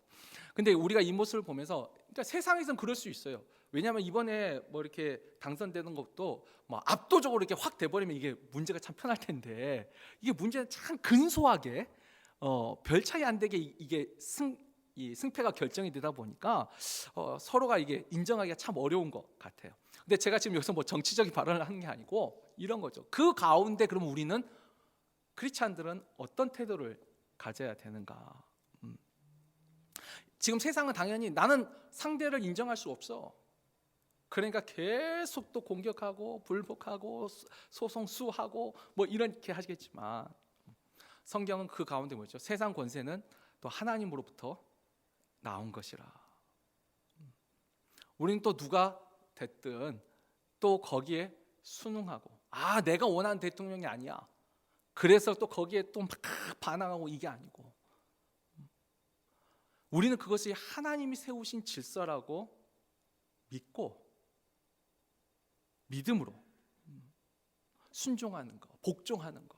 근데 우리가 이 모습을 보면서, 그러니까 세상에선 그럴 수 있어요. 왜냐하면 이번에 뭐 이렇게 당선되는 것도 뭐 압도적으로 이렇게 확 돼버리면 이게 문제가 참 편할 텐데, 이게 문제는 참 근소하게 별 차이 안 되게 이게 승패가 결정이 되다 보니까 서로가 이게 인정하기가 참 어려운 것 같아요. 근데 제가 지금 여기서 뭐 정치적인 발언을 하는 게 아니고 이런 거죠. 그 가운데 그럼 우리는, 크리스찬들은 어떤 태도를 가져야 되는가? 지금 세상은 당연히 나는 상대를 인정할 수 없어. 그러니까 계속 또 공격하고 불복하고 소송 수하고 뭐 이렇게 하시겠지만, 성경은 그 가운데 뭐죠? 세상 권세는 또 하나님으로부터 나온 것이라. 우리는 또 누가 됐든 또 거기에 순응하고, 내가 원하는 대통령이 아니야, 그래서 또 거기에 또 막 반항하고, 이게 아니고, 우리는 그것이 하나님이 세우신 질서라고 믿고 믿음으로 순종하는 거, 복종하는 거.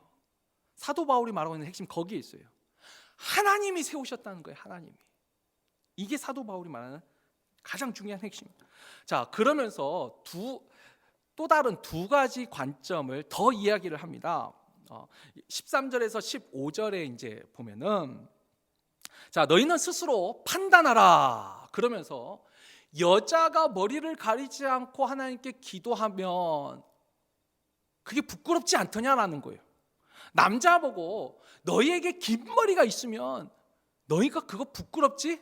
사도 바울이 말하고 있는 핵심 거기에 있어요. 하나님이 세우셨다는 거예요. 하나님이. 이게 사도 바울이 말하는 가장 중요한 핵심입니다. 자, 그러면서 또 다른 두 가지 관점을 더 이야기를 합니다. 13절에서 15절에 이제 보면은, 자, 너희는 스스로 판단하라. 그러면서 여자가 머리를 가리지 않고 하나님께 기도하면 그게 부끄럽지 않더냐라는 거예요. 남자 보고 너희에게 긴 머리가 있으면 너희가 그거 부끄럽지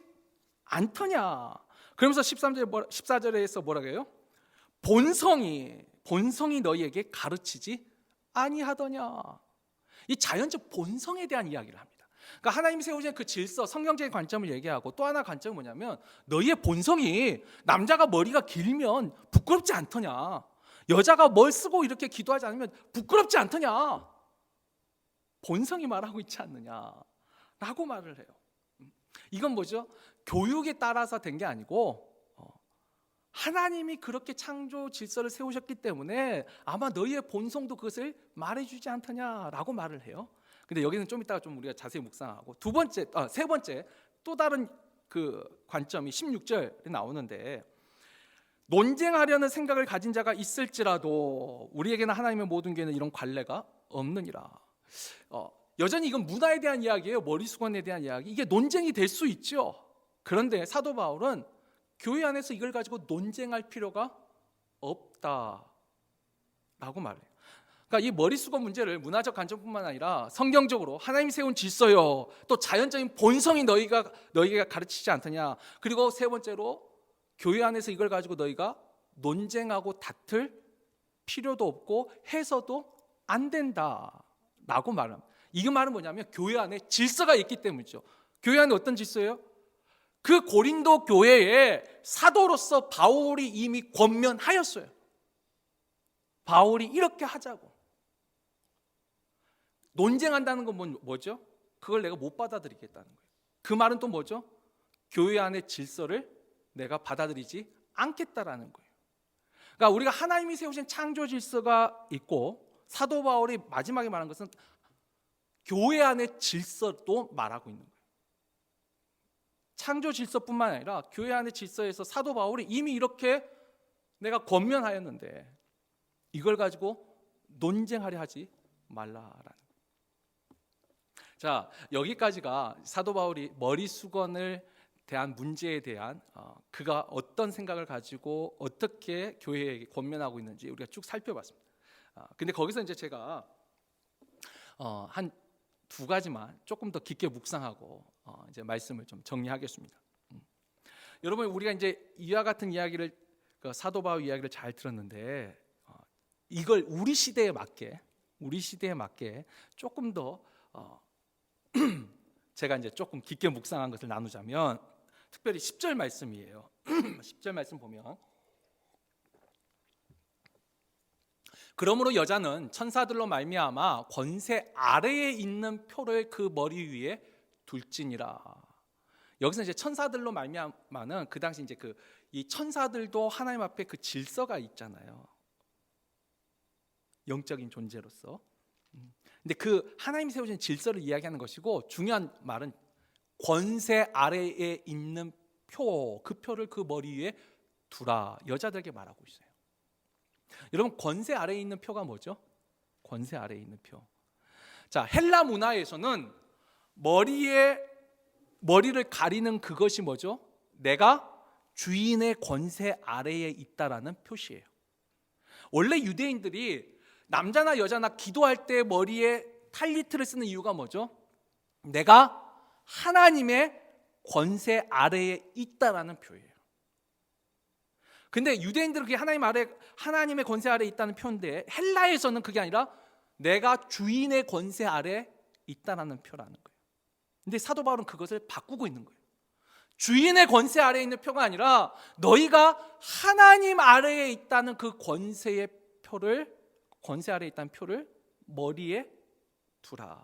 않더냐. 그러면서 14절에서 뭐라고 해요? 본성이 너희에게 가르치지 아니하더냐. 이 자연적 본성에 대한 이야기를 합니다. 그러니까 하나님이 세우신 그 질서, 성경적인 관점을 얘기하고, 또 하나 관점은 뭐냐면, 너희의 본성이 남자가 머리가 길면 부끄럽지 않더냐, 여자가 뭘 쓰고 이렇게 기도하지 않으면 부끄럽지 않더냐, 본성이 말하고 있지 않느냐라고 말을 해요. 이건 뭐죠? 교육에 따라서 된 게 아니고 하나님이 그렇게 창조 질서를 세우셨기 때문에 아마 너희의 본성도 그것을 말해주지 않더냐라고 말을 해요. 근데 여기는 좀 이따가 좀 우리가 자세히 묵상하고, 세 번째 또 다른 그 관점이 16절에 나오는데, 논쟁하려는 생각을 가진 자가 있을지라도 우리에게는 하나님의 모든 교회는 이런 관례가 없느니라. 여전히 이건 문화에 대한 이야기예요. 머리수건에 대한 이야기. 이게 논쟁이 될 수 있죠. 그런데 사도 바울은 교회 안에서 이걸 가지고 논쟁할 필요가 없다라고 말해요. 그러니까 이 머리수건 문제를 문화적 관점뿐만 아니라 성경적으로 하나님이 세운 질서요, 또 자연적인 본성이 너희가 가르치지 않더냐, 그리고 세 번째로 교회 안에서 이걸 가지고 너희가 논쟁하고 다툴 필요도 없고 해서도 안 된다라고 말합니다. 이 말은 뭐냐면 교회 안에 질서가 있기 때문이죠. 교회 안에 어떤 질서예요? 그 고린도 교회에 사도로서 바울이 이미 권면하였어요. 바울이 이렇게 하자고. 논쟁한다는 건 뭐죠? 그걸 내가 못 받아들이겠다는 거예요. 그 말은 또 뭐죠? 교회 안의 질서를 내가 받아들이지 않겠다라는 거예요. 그러니까 우리가 하나님이 세우신 창조 질서가 있고, 사도 바울이 마지막에 말한 것은 교회 안의 질서도 말하고 있는 거예요. 창조 질서뿐만 아니라 교회 안의 질서에서 사도 바울이 이미 이렇게 내가 권면하였는데 이걸 가지고 논쟁하려 하지 말라라는 거예요. 자, 여기까지가 사도 바울이 머리수건을 대한 문제에 대한 그가 어떤 생각을 가지고 어떻게 교회에게 권면하고 있는지 우리가 쭉 살펴봤습니다. 근데 거기서 이제 제가 한 두 가지만 조금 더 깊게 묵상하고 이제 말씀을 좀 정리하겠습니다. 여러분, 우리가 이제 이와 같은 이야기를, 사도 바울 이야기를 잘 들었는데 이걸 우리 시대에 맞게 조금 더 제가 이제 조금 깊게 묵상한 것을 나누자면, 특별히 10절 말씀이에요. 10절 말씀 보면, 그러므로 여자는 천사들로 말미암아 권세 아래에 있는 표를 그 머리 위에 둘지니라. 여기서 이제 천사들로 말미암아는 그 당시 이제 이 천사들도 하나님 앞에 그 질서가 있잖아요. 영적인 존재로서. 근데 그 하나님이 세우신 질서를 이야기하는 것이고, 중요한 말은 권세 아래에 있는 표, 그 표를 그 머리 위에 두라, 여자들에게 말하고 있어요. 여러분, 권세 아래에 있는 표가 뭐죠? 권세 아래에 있는 표. 자, 헬라 문화에서는 머리를 가리는 그것이 뭐죠? 내가 주인의 권세 아래에 있다라는 표시예요. 원래 유대인들이 남자나 여자나 기도할 때 머리에 탈리트를 쓰는 이유가 뭐죠? 내가 하나님의 권세 아래에 있다라는 표예요. 근데 유대인들은 그게 하나님의 권세 아래에 있다는 표인데, 헬라에서는 그게 아니라 내가 주인의 권세 아래에 있다라는 표라는 거예요. 근데 사도 바울은 그것을 바꾸고 있는 거예요. 주인의 권세 아래에 있는 표가 아니라 너희가 하나님 아래에 있다는 그 권세 아래에 있다는 표를 머리에 두라.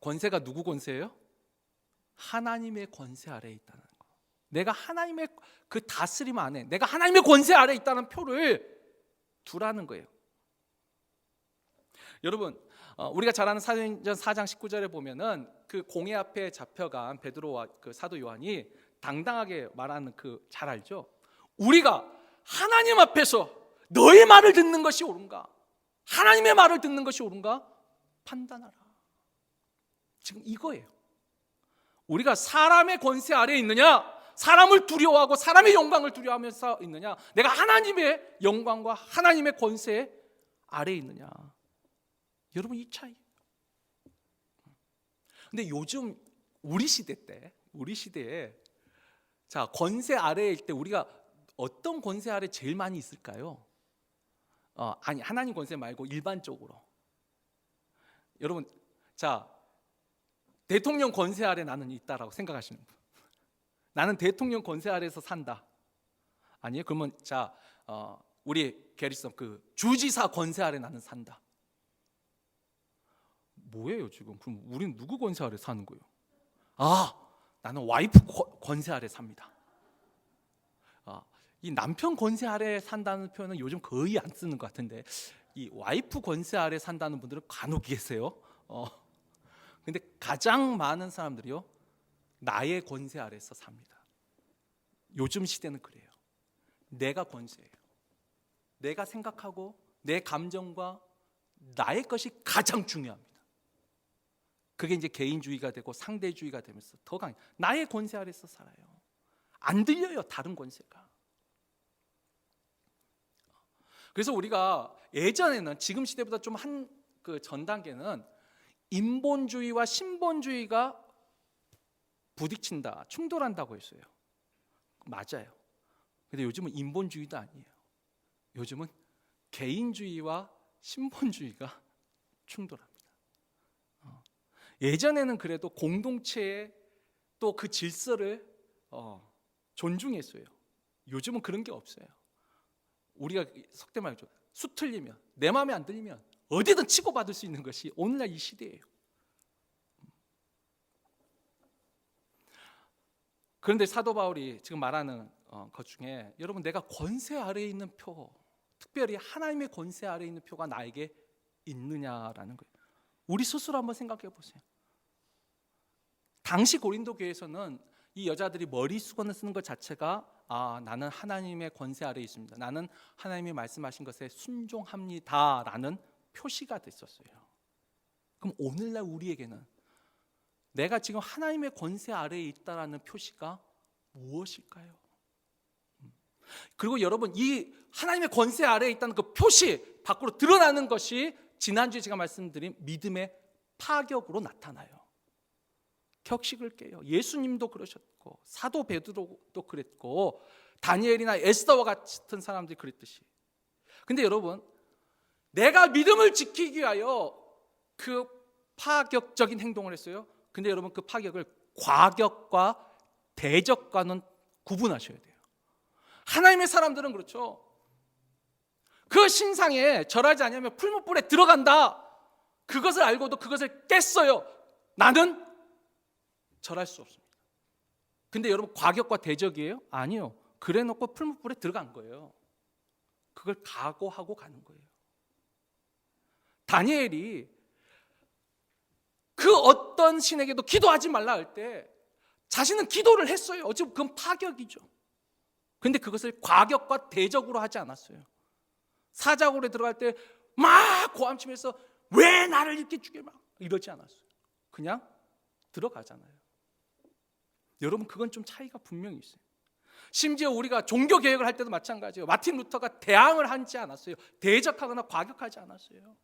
권세가 누구 권세예요? 하나님의 권세 아래에 있다는 거. 내가 하나님의 그 다스림 안에, 내가 하나님의 권세 아래에 있다는 표를 두라는 거예요. 여러분, 우리가 잘 아는 사도행전 4장 19절에 보면은 그 공회 앞에 잡혀간 베드로와 그 사도 요한이 당당하게 말하는 그 잘 알죠? 우리가 하나님 앞에서 너의 말을 듣는 것이 옳은가, 하나님의 말을 듣는 것이 옳은가 판단하라. 지금 이거예요. 우리가 사람의 권세 아래에 있느냐, 사람을 두려워하고 사람의 영광을 두려워하면서 있느냐, 내가 하나님의 영광과 하나님의 권세 아래에 있느냐. 여러분, 이 차이. 근데 요즘 우리 시대에 자, 권세 아래일 때 우리가 어떤 권세 아래 제일 많이 있을까요? 아니, 하나님 권세 말고 일반적으로. 여러분, 자, 대통령 권세 아래 나는 있다라고 생각하시는 분. 나는 대통령 권세 아래에서 산다. 아니에요? 그러면 자, 우리 게리슨 그 주지사 권세 아래 나는 산다. 뭐예요 지금? 그럼 우리는 누구 권세 아래 사는 거예요? 나는 와이프 권세 아래 삽니다. 이 남편 권세 아래 산다는 표현은 요즘 거의 안 쓰는 것 같은데, 이 와이프 권세 아래 산다는 분들은 간혹 계세요. 근데 가장 많은 사람들이요, 나의 권세 아래서 삽니다. 요즘 시대는 그래요. 내가 권세예요. 내가 생각하고 내 감정과 나의 것이 가장 중요합니다. 그게 이제 개인주의가 되고 상대주의가 되면서 더 강해. 나의 권세 아래서 살아요. 안 들려요, 다른 권세가. 그래서 우리가 예전에는, 지금 시대보다 좀 그 전 단계는 인본주의와 신본주의가 부딪힌다, 충돌한다고 했어요. 맞아요. 근데 요즘은 인본주의도 아니에요. 요즘은 개인주의와 신본주의가 충돌합니다. 예전에는 그래도 공동체의 또 그 질서를 존중했어요. 요즘은 그런 게 없어요. 우리가 속된 말이죠. 수 틀리면, 내 마음에 안 들리면 어디든 치고받을 수 있는 것이 오늘날 이 시대예요. 그런데 사도 바울이 지금 말하는 것 중에, 여러분, 내가 권세 아래에 있는 표, 특별히 하나님의 권세 아래에 있는 표가 나에게 있느냐라는 거예요. 우리 스스로 한번 생각해 보세요. 당시 고린도 교회에서는 이 여자들이 머리 수건을 쓰는 것 자체가 나는 하나님의 권세 아래에 있습니다, 나는 하나님이 말씀하신 것에 순종합니다라는 표시가 됐었어요. 그럼 오늘날 우리에게는 내가 지금 하나님의 권세 아래에 있다라는 표시가 무엇일까요? 그리고 여러분, 이 하나님의 권세 아래에 있다는 그 표시 밖으로 드러나는 것이 지난주에 제가 말씀드린 믿음의 파격으로 나타나요. 격식을 깨요. 예수님도 그러셨고, 사도 베드로도 그랬고, 다니엘이나 에스더와 같은 사람들이 그랬듯이. 근데 여러분, 내가 믿음을 지키기 위하여 그 파격적인 행동을 했어요. 근데 여러분, 그 파격을 과격과 대적과는 구분하셔야 돼요. 하나님의 사람들은 그렇죠. 그 신상에 절하지 않으면 풀무불에 들어간다. 그것을 알고도 그것을 깼어요. 나는 절할 수 없습니다. 근데 여러분 과격과 대적이에요? 아니요. 그래놓고 풀무불에 들어간 거예요. 그걸 각오하고 가는 거예요. 다니엘이 그 어떤 신에게도 기도하지 말라 할 때 자신은 기도를 했어요. 어찌보면 그건 파격이죠. 근데 그것을 과격과 대적으로 하지 않았어요. 사자굴에 들어갈 때 막 고함치면서 왜 나를 이렇게 죽여 막 이러지 않았어요. 그냥 들어가잖아요. 여러분 그건 좀 차이가 분명히 있어요. 심지어 우리가 종교 개혁을 할 때도 마찬가지예요. 마틴 루터가 대항을 하지 않았어요. 대적하거나 과격하지 않았어요.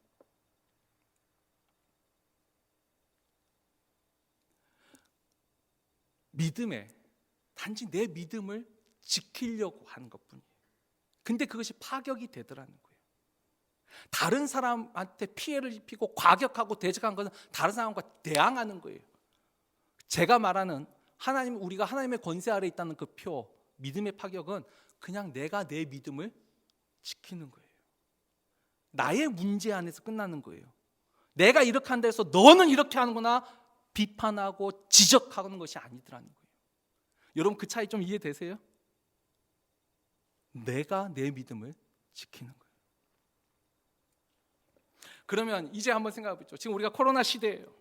믿음에 단지 내 믿음을 지키려고 하는 것뿐이에요. 근데 그것이 파격이 되더라는 거예요. 다른 사람한테 피해를 입히고 과격하고 대적한 것은 다른 사람과 대항하는 거예요. 제가 말하는 우리가 하나님의 권세 아래 있다는 그 표, 믿음의 파격은 그냥 내가 내 믿음을 지키는 거예요. 나의 문제 안에서 끝나는 거예요. 내가 이렇게 한다 해서 너는 이렇게 하는구나 비판하고 지적하는 것이 아니더라는 거예요. 여러분 그 차이 좀 이해되세요? 내가 내 믿음을 지키는 거예요. 그러면 이제 한번 생각해 보죠. 지금 우리가 코로나 시대예요.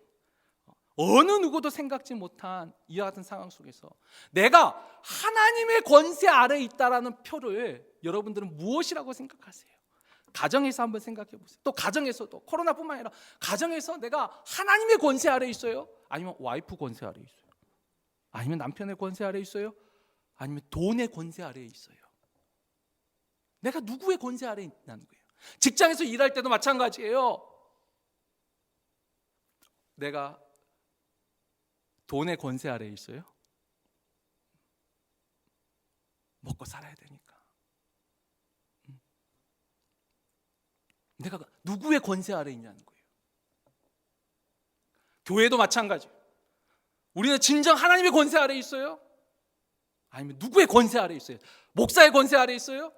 어느 누구도 생각지 못한 이와 같은 상황 속에서 내가 하나님의 권세 아래에 있다라는 표를 여러분들은 무엇이라고 생각하세요? 가정에서 한번 생각해 보세요. 또 가정에서도 코로나뿐만 아니라 가정에서 내가 하나님의 권세 아래에 있어요? 아니면 와이프 권세 아래에 있어요? 아니면 남편의 권세 아래에 있어요? 아니면 돈의 권세 아래에 있어요? 내가 누구의 권세 아래에 있다는 거예요. 직장에서 일할 때도 마찬가지예요. 내가 돈의 권세 아래에 있어요? 먹고 살아야 되니까. 내가 누구의 권세 아래에 있냐는 거예요. 교회도 마찬가지예요. 우리는 진정 하나님의 권세 아래에 있어요? 아니면 누구의 권세 아래에 있어요? 목사의 권세 아래에 있어요?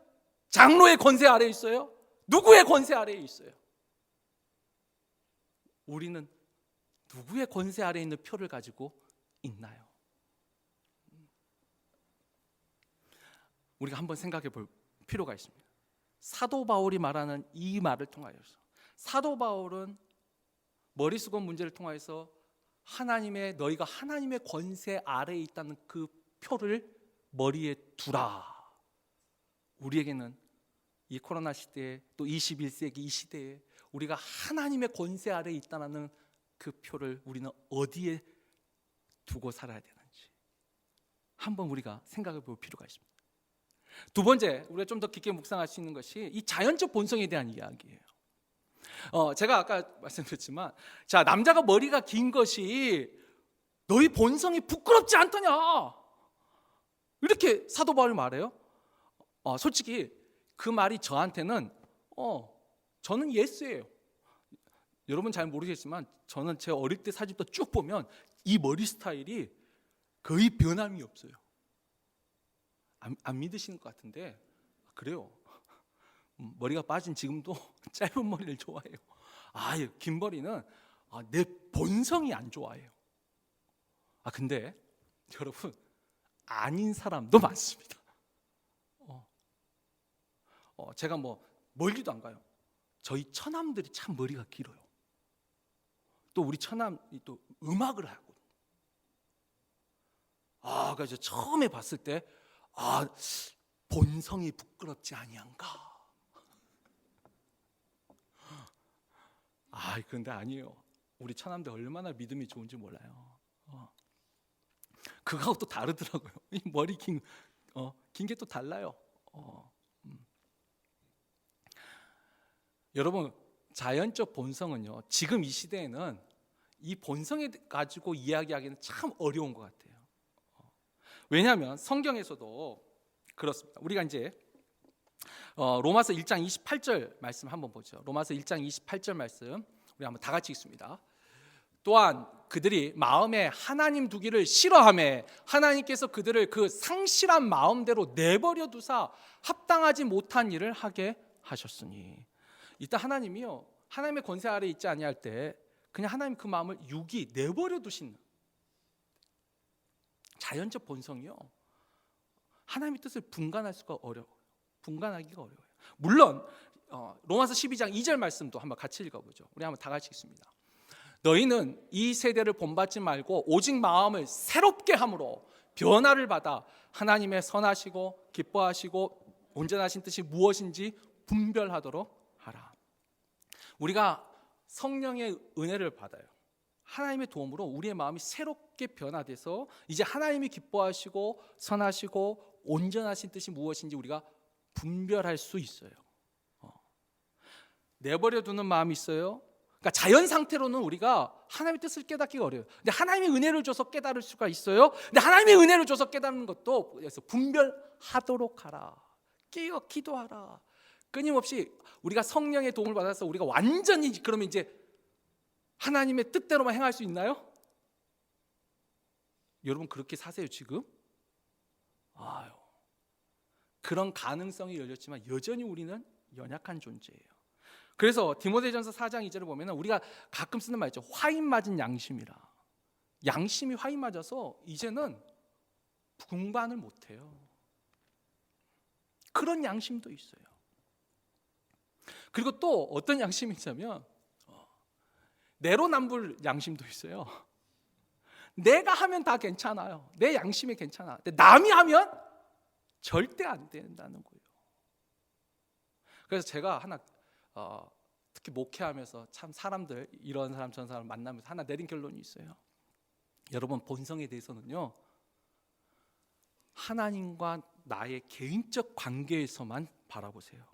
장로의 권세 아래에 있어요? 누구의 권세 아래에 있어요? 우리는 누구의 권세 아래에 있는 표를 가지고 있나요? 우리가 한번 생각해 볼 필요가 있습니다. 사도 바울이 말하는 이 말을 통하여서 사도 바울은 머리수건 문제를 통해서 너희가 하나님의 권세 아래에 있다는 그 표를 머리에 두라. 우리에게는 이 코로나 시대에 또 21세기 이 시대에 우리가 하나님의 권세 아래에 있다는 그 표를 우리는 어디에 두고 살아야 되는지 한번 우리가 생각해 볼 필요가 있습니다. 두 번째, 우리가 좀 더 깊게 묵상할 수 있는 것이 이 자연적 본성에 대한 이야기예요. 제가 아까 말씀드렸지만, 자, 남자가 머리가 긴 것이 너희 본성이 부끄럽지 않더냐? 이렇게 사도 바울이 말해요. 솔직히 그 말이 저한테는 저는 예스예요. 여러분 잘 모르겠지만 저는 제 어릴 때 사진부터 쭉 보면 이 머리 스타일이 거의 변함이 없어요. 안 믿으시는 것 같은데 그래요. 머리가 빠진 지금도 짧은 머리를 좋아해요. 긴 머리는 내 본성이 안 좋아해요. 근데 여러분 아닌 사람도 많습니다. 제가 멀리도 안 가요. 저희 처남들이 참 머리가 길어요. 또 우리 처남이 또 음악을 하거든요. 그래서 처음에 봤을 때 본성이 부끄럽지 아니한가? 그런데 아니에요. 우리 처남들 얼마나 믿음이 좋은지 몰라요. 그거하고 또 다르더라고요. 이 머리 긴 게 또 달라요. 여러분 자연적 본성은요. 지금 이 시대에는 이 본성에 가지고 이야기하기는 참 어려운 것 같아요. 왜냐하면 성경에서도 그렇습니다. 우리가 이제 로마서 1장 28절 말씀 한번 보죠. 로마서 1장 28절 말씀 우리 한번 다 같이 읽습니다. 또한 그들이 마음에 하나님 두기를 싫어하매 하나님께서 그들을 그 상실한 마음대로 내버려 두사 합당하지 못한 일을 하게 하셨으니. 이따 하나님이요, 하나님의 권세 아래 있지 아니할 때 그냥 하나님 그 마음을 유기 내버려 두시는 자연적 본성이요, 하나님의 뜻을 분간할 수가 어려워요. 분간하기가 어려워요. 물론 로마서 12장 2절 말씀도 한번 같이 읽어보죠. 우리 한번 다 같이 읽습니다. 너희는 이 세대를 본받지 말고 오직 마음을 새롭게 함으로 변화를 받아 하나님의 선하시고 기뻐하시고 온전하신 뜻이 무엇인지 분별하도록 하라. 우리가 성령의 은혜를 받아요. 하나님의 도움으로 우리의 마음이 새롭게 변화돼서 이제 하나님이 기뻐하시고 선하시고 온전하신 뜻이 무엇인지 우리가 분별할 수 있어요. 내버려 두는 마음이 있어요. 그러니까 자연 상태로는 우리가 하나님의 뜻을 깨닫기가 어려워요. 근데 하나님의 은혜를 줘서 깨달을 수가 있어요. 근데 하나님의 은혜를 줘서 깨닫는 것도 그래서 분별하도록 하라. 깨어 기도하라. 끊임없이 우리가 성령의 도움을 받아서 우리가 완전히 그러면 이제 하나님의 뜻대로만 행할 수 있나요? 여러분 그렇게 사세요 지금? 아유, 그런 가능성이 열렸지만 여전히 우리는 연약한 존재예요. 그래서 디모데전서 4장 2절을 보면 우리가 가끔 쓰는 말 있죠. 화인 맞은 양심이라. 양심이 화인 맞아서 이제는 분간을 못해요. 그런 양심도 있어요. 그리고 또 어떤 양심이 있냐면 내로남불 양심도 있어요. 내가 하면 다 괜찮아요. 내 양심이 괜찮아. 근데 남이 하면 절대 안 된다는 거예요. 그래서 제가 하나 특히 목회하면서 참 사람들 이런 사람 저런 사람 만나면서 하나 내린 결론이 있어요. 여러분 본성에 대해서는요, 하나님과 나의 개인적 관계에서만 바라보세요.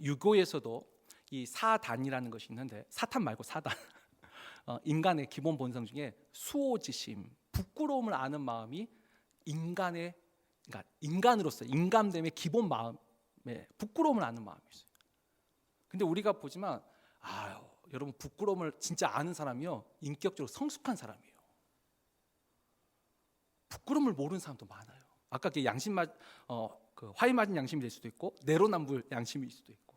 유교에서도 이 사단이라는 것이 있는데, 사탄 말고 사단, 인간의 기본 본성 중에 수오지심, 부끄러움을 아는 마음이 인간의, 그러니까 인간으로서 인간됨의 기본 마음에 부끄러움을 아는 마음이 있어요. 근데 우리가 보지만 여러분 부끄러움을 진짜 아는 사람이요, 인격적으로 성숙한 사람이에요. 부끄러움을 모르는 사람도 많아요. 아까 그 양심 그 화인 맞은 양심이 될 수도 있고 내로남불 양심일 수도 있고.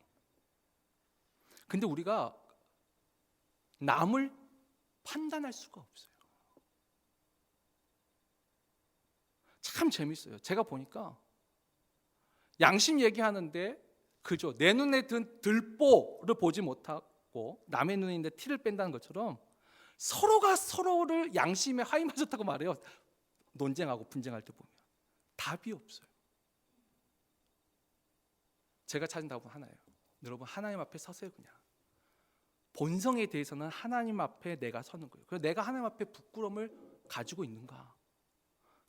근데 우리가 남을 판단할 수가 없어요. 참 재밌어요. 제가 보니까 양심 얘기하는데 그죠, 내 눈에 든 들보를 보지 못하고 남의 눈에 있는 티를 뺀다는 것처럼 서로가 서로를 양심에 화인 맞았다고 말해요. 논쟁하고 분쟁할 때 보면 답이 없어요. 제가 찾은 답은 하나예요. 여러분 하나님 앞에 서세요. 그냥 본성에 대해서는 하나님 앞에 내가 서는 거예요. 그래서 내가 하나님 앞에 부끄러움을 가지고 있는가,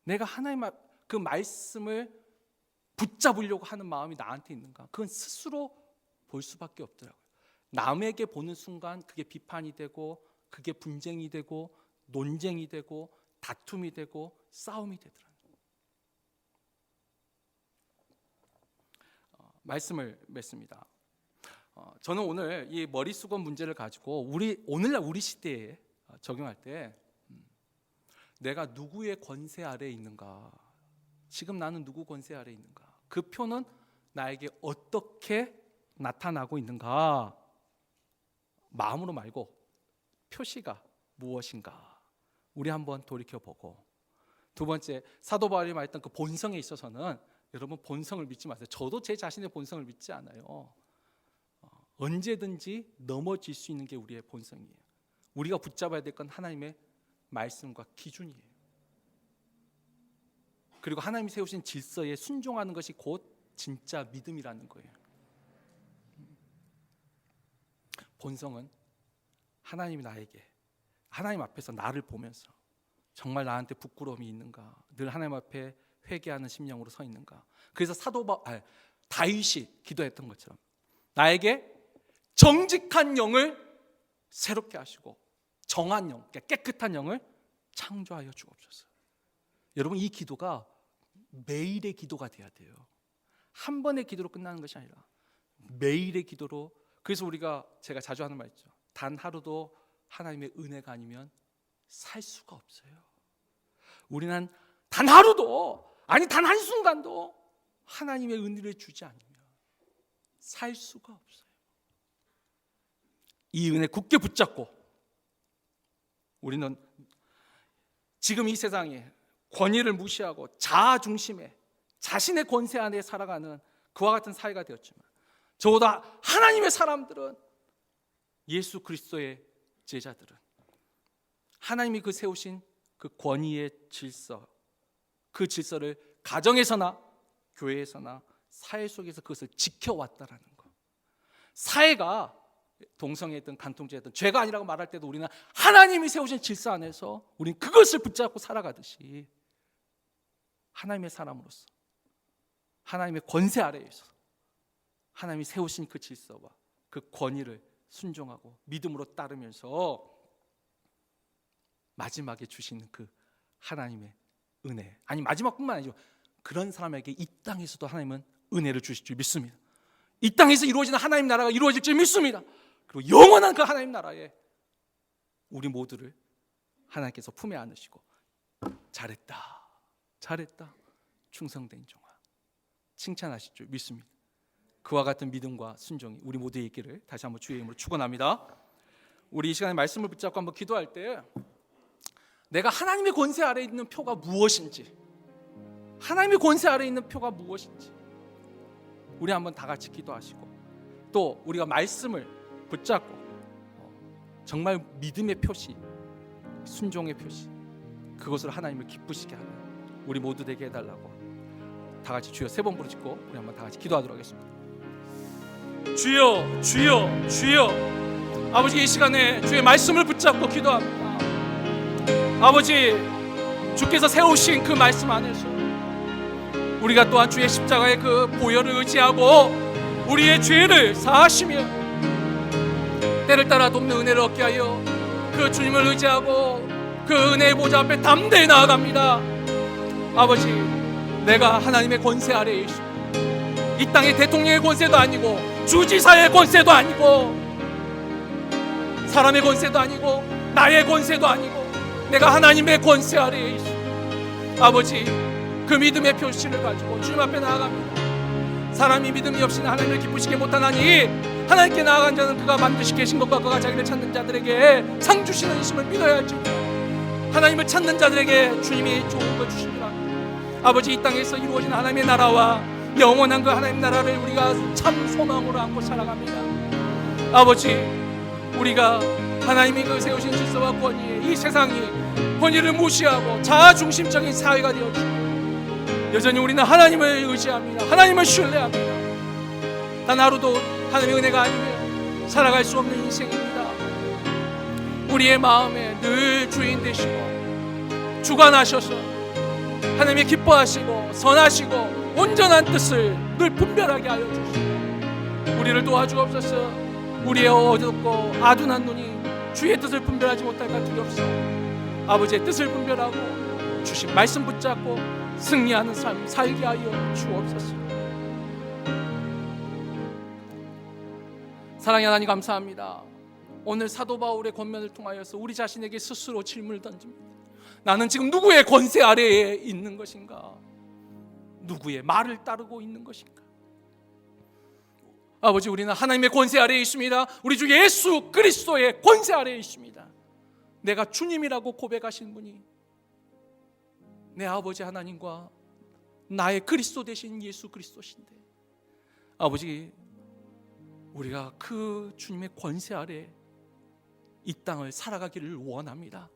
내가 하나님 그 말씀을 붙잡으려고 하는 마음이 나한테 있는가, 그건 스스로 볼 수밖에 없더라고요. 남에게 보는 순간 그게 비판이 되고 그게 분쟁이 되고 논쟁이 되고 다툼이 되고 싸움이 되더라고요. 말씀을 맺습니다. 저는 오늘 이 머릿수건 문제를 가지고 오늘날 우리 시대에 적용할 때 내가 누구의 권세 아래에 있는가, 지금 나는 누구 권세 아래에 있는가, 그 표는 나에게 어떻게 나타나고 있는가, 마음으로 말고 표시가 무엇인가 우리 한번 돌이켜보고, 두 번째 사도 바울이 말했던 그 본성에 있어서는 여러분 본성을 믿지 마세요. 저도 제 자신의 본성을 믿지 않아요. 언제든지 넘어질 수 있는 게 우리의 본성이에요. 우리가 붙잡아야 될 건 하나님의 말씀과 기준이에요. 그리고 하나님이 세우신 질서에 순종하는 것이 곧 진짜 믿음이라는 거예요. 본성은 하나님이 나에게, 하나님 앞에서 나를 보면서 정말 나한테 부끄러움이 있는가, 늘 하나님 앞에 회개하는 심령으로 서 있는가. 그래서 다윗이 기도했던 것처럼 나에게 정직한 영을 새롭게 하시고 정한 영, 깨끗한 영을 창조하여 주옵소서. 여러분 이 기도가 매일의 기도가 돼야 돼요. 한 번의 기도로 끝나는 것이 아니라 매일의 기도로. 그래서 제가 자주 하는 말 있죠. 단 하루도 하나님의 은혜가 아니면 살 수가 없어요. 우리는 단 하루도, 아니 단 한순간도 하나님의 은혜를 주지 않으면 살 수가 없어요. 이 은혜 굳게 붙잡고 우리는 지금 이 세상에 권위를 무시하고 자아 중심에 자신의 권세 안에 살아가는 그와 같은 사회가 되었지만, 저보다 하나님의 사람들은, 예수 그리스도의 제자들은 하나님이 그 세우신 그 권위의 질서, 그 질서를 가정에서나 교회에서나 사회 속에서 그것을 지켜왔다라는 것. 사회가 동성애든 간통죄든 죄가 아니라고 말할 때도 우리는 하나님이 세우신 질서 안에서 우리는 그것을 붙잡고 살아가듯이, 하나님의 사람으로서 하나님의 권세 아래에 있어서 하나님이 세우신 그 질서와 그 권위를 순종하고 믿음으로 따르면서 마지막에 주시는 그 하나님의 은혜, 아니 마지막뿐만 아니죠, 그런 사람에게 이 땅에서도 하나님은 은혜를 주실 줄 믿습니다. 이 땅에서 이루어지는 하나님 나라가 이루어질 줄 믿습니다. 그리고 영원한 그 하나님 나라에 우리 모두를 하나님께서 품에 안으시고 잘했다, 잘했다, 충성된 종아, 칭찬하실 줄 믿습니다. 그와 같은 믿음과 순종이 우리 모두에 있기를 다시 한번 주의 이름으로 축원합니다. 우리 이 시간에 말씀을 붙잡고 한번 기도할 때, 내가 하나님의 권세 아래에 있는 표가 무엇인지, 하나님의 권세 아래에 있는 표가 무엇인지 우리 한번 다 같이 기도하시고, 또 우리가 말씀을 붙잡고 정말 믿음의 표시, 순종의 표시, 그것으로 하나님을 기쁘시게 하는 우리 모두 되게 해달라고 다 같이 주여 3번 부르짖고 우리 한번 다 같이 기도하도록 하겠습니다. 주여, 주여, 주여. 아버지, 이 시간에 주의 말씀을 붙잡고 기도합니다. 아버지, 주께서 세우신 그 말씀 안에서 우리가 또한 주의 십자가의 그 보혈을 의지하고 우리의 죄를 사하시며 때를 따라 돕는 은혜를 얻게 하여 그 주님을 의지하고 그 은혜의 보좌 앞에 담대히 나아갑니다. 아버지, 내가 하나님의 권세 아래에 있습니다. 이 땅의 대통령의 권세도 아니고 주지사의 권세도 아니고 사람의 권세도 아니고 나의 권세도 아니고 내가 하나님의 권세 아래에 있습니다. 아버지, 그 믿음의 표시를 가지고 주님 앞에 나아갑니다. 사람이 믿음이 없이는 하나님을 기쁘시게 못하나니 하나님께 나아간 자는 그가 반드시 계신 것과 그가 자기를 찾는 자들에게 상 주시는 이심을 믿어야 할지니라. 하나님을 찾는 자들에게 주님이 좋은 걸 주십니다. 아버지, 이 땅에서 이루어진 하나님의 나라와 영원한 그 하나님 나라를 우리가 참 소망으로 안고 살아갑니다. 아버지, 우리가 하나님이 그 세우신 질서와 권위에 이 세상이 권위를 무시하고 자아중심적인 사회가 되었지만 여전히 우리는 하나님을 의지합니다. 하나님을 신뢰합니다. 단 하루도 하나님의 은혜가 아니면 살아갈 수 없는 인생입니다. 우리의 마음에 늘 주인 되시고 주관하셔서 하나님이 기뻐하시고 선하시고 온전한 뜻을 늘 분별하게 하여 주시고 우리를 도와주옵소서. 우리의 어둡고 아둔한 눈이 주의 뜻을 분별하지 못할까 두렵소. 아버지의 뜻을 분별하고 주신 말씀 붙잡고 승리하는 삶 살게 하여 주옵소서. 사랑의 하나님, 감사합니다. 오늘 사도 바울의 권면을 통하여서 우리 자신에게 스스로 질문을 던집니다. 나는 지금 누구의 권세 아래에 있는 것인가? 누구의 말을 따르고 있는 것인가? 아버지, 우리는 하나님의 권세 아래에 있습니다. 우리 주 예수 그리스도의 권세 아래에 있습니다. 내가 주님이라고 고백하신 분이 내 아버지 하나님과 나의 그리스도 되신 예수 그리스도신데, 아버지, 우리가 그 주님의 권세 아래 이 땅을 살아가기를 원합니다.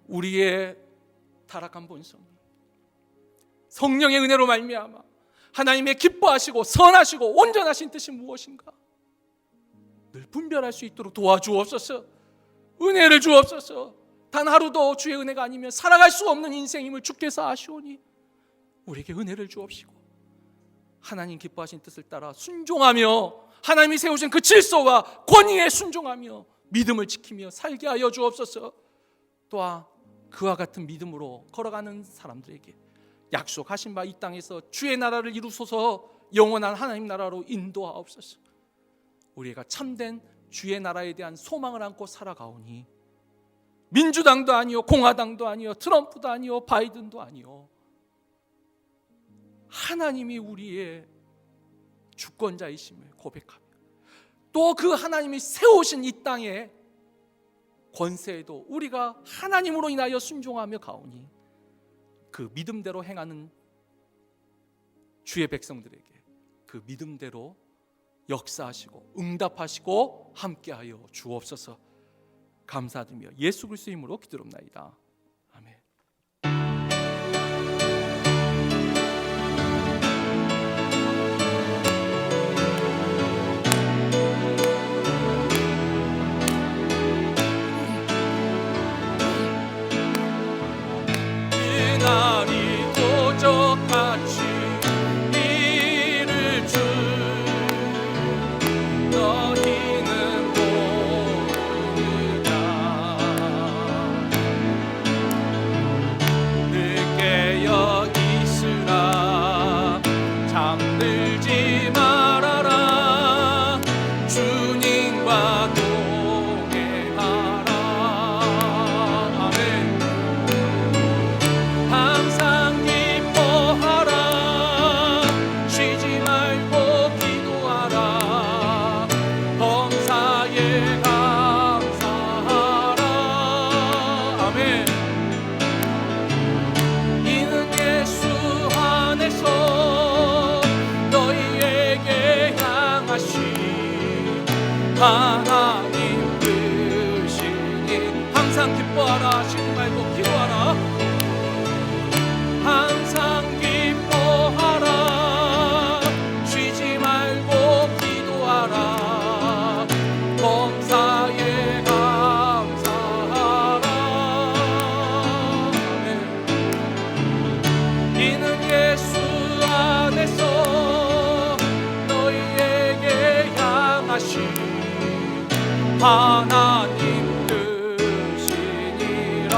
우리의 타락한 본성이 성령의 은혜로 말미암아 하나님의 기뻐하시고 선하시고 온전하신 뜻이 무엇인가 늘 분별할 수 있도록 도와주옵소서. 은혜를 주옵소서. 단 하루도 주의 은혜가 아니면 살아갈 수 없는 인생임을 주께서 아시오니 우리에게 은혜를 주옵시고 하나님 기뻐하신 뜻을 따라 순종하며 하나님이 세우신 그 질서와 권위에 순종하며 믿음을 지키며 살게 하여 주옵소서. 또한 그와 같은 믿음으로 걸어가는 사람들에게 약속하신 바 이 땅에서 주의 나라를 이루소서 영원한 하나님 나라로 인도하옵소서. 우리가 참된 주의 나라에 대한 소망을 안고 살아가오니 민주당도 아니요, 공화당도 아니요, 트럼프도 아니요, 바이든도 아니요, 하나님이 우리의 주권자이심을 고백하며 또 그 하나님이 세우신 이 땅의 권세에도 우리가 하나님으로 인하여 순종하며 가오니 그 믿음대로 행하는 주의 백성들에게 그 믿음대로 역사하시고 응답하시고 함께하여 주옵소서. 감사드리며 예수 그리스도의 이름으로 기도합나이다. 아멘. 그날이 도적같이 이를 줄 너희는 모르냐. 늦게 여기시라 잠들지 말아라 주님과 동행하라. 아멘. 항상 기뻐하라 쉬지 말고 기도하라 범사에 감사하라. 아멘. 이는 예수 안에서 너희에게 향하신 하나님 뜻이니 항상 기뻐하라 쉬지 말고 기도하라. 항상 기뻐하라 쉬지 말고 기도하라 범사에 감사하라. 아멘. 이는 예수 안에서 너희에게 향하신 하나님 뜻이니라.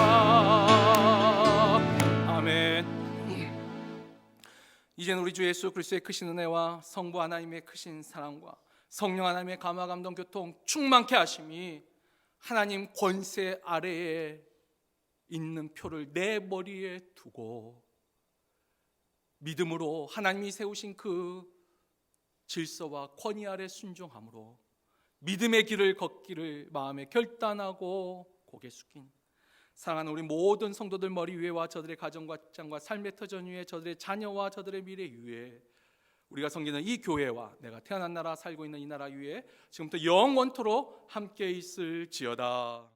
아멘. 이제는 우리 주 예수 그리스도의 크신 은혜와 성부 하나님의 크신 사랑과 성령 하나님의 감화 감동 교통 충만케 하심이 하나님 권세 아래에 있는 표를 내 머리에 두고 믿음으로 하나님이 세우신 그 질서와 권위 아래 순종함으로 믿음의 길을 걷기를 마음에 결단하고 고개 숙인 사랑하는 우리 모든 성도들 머리 위에와 저들의 가정과 직장과 삶의 터전 위에 저들의 자녀와 저들의 미래 위에 우리가 섬기는 이 교회와 내가 태어난 나라 살고 있는 이 나라 위에 지금부터 영원토록 함께 있을지어다.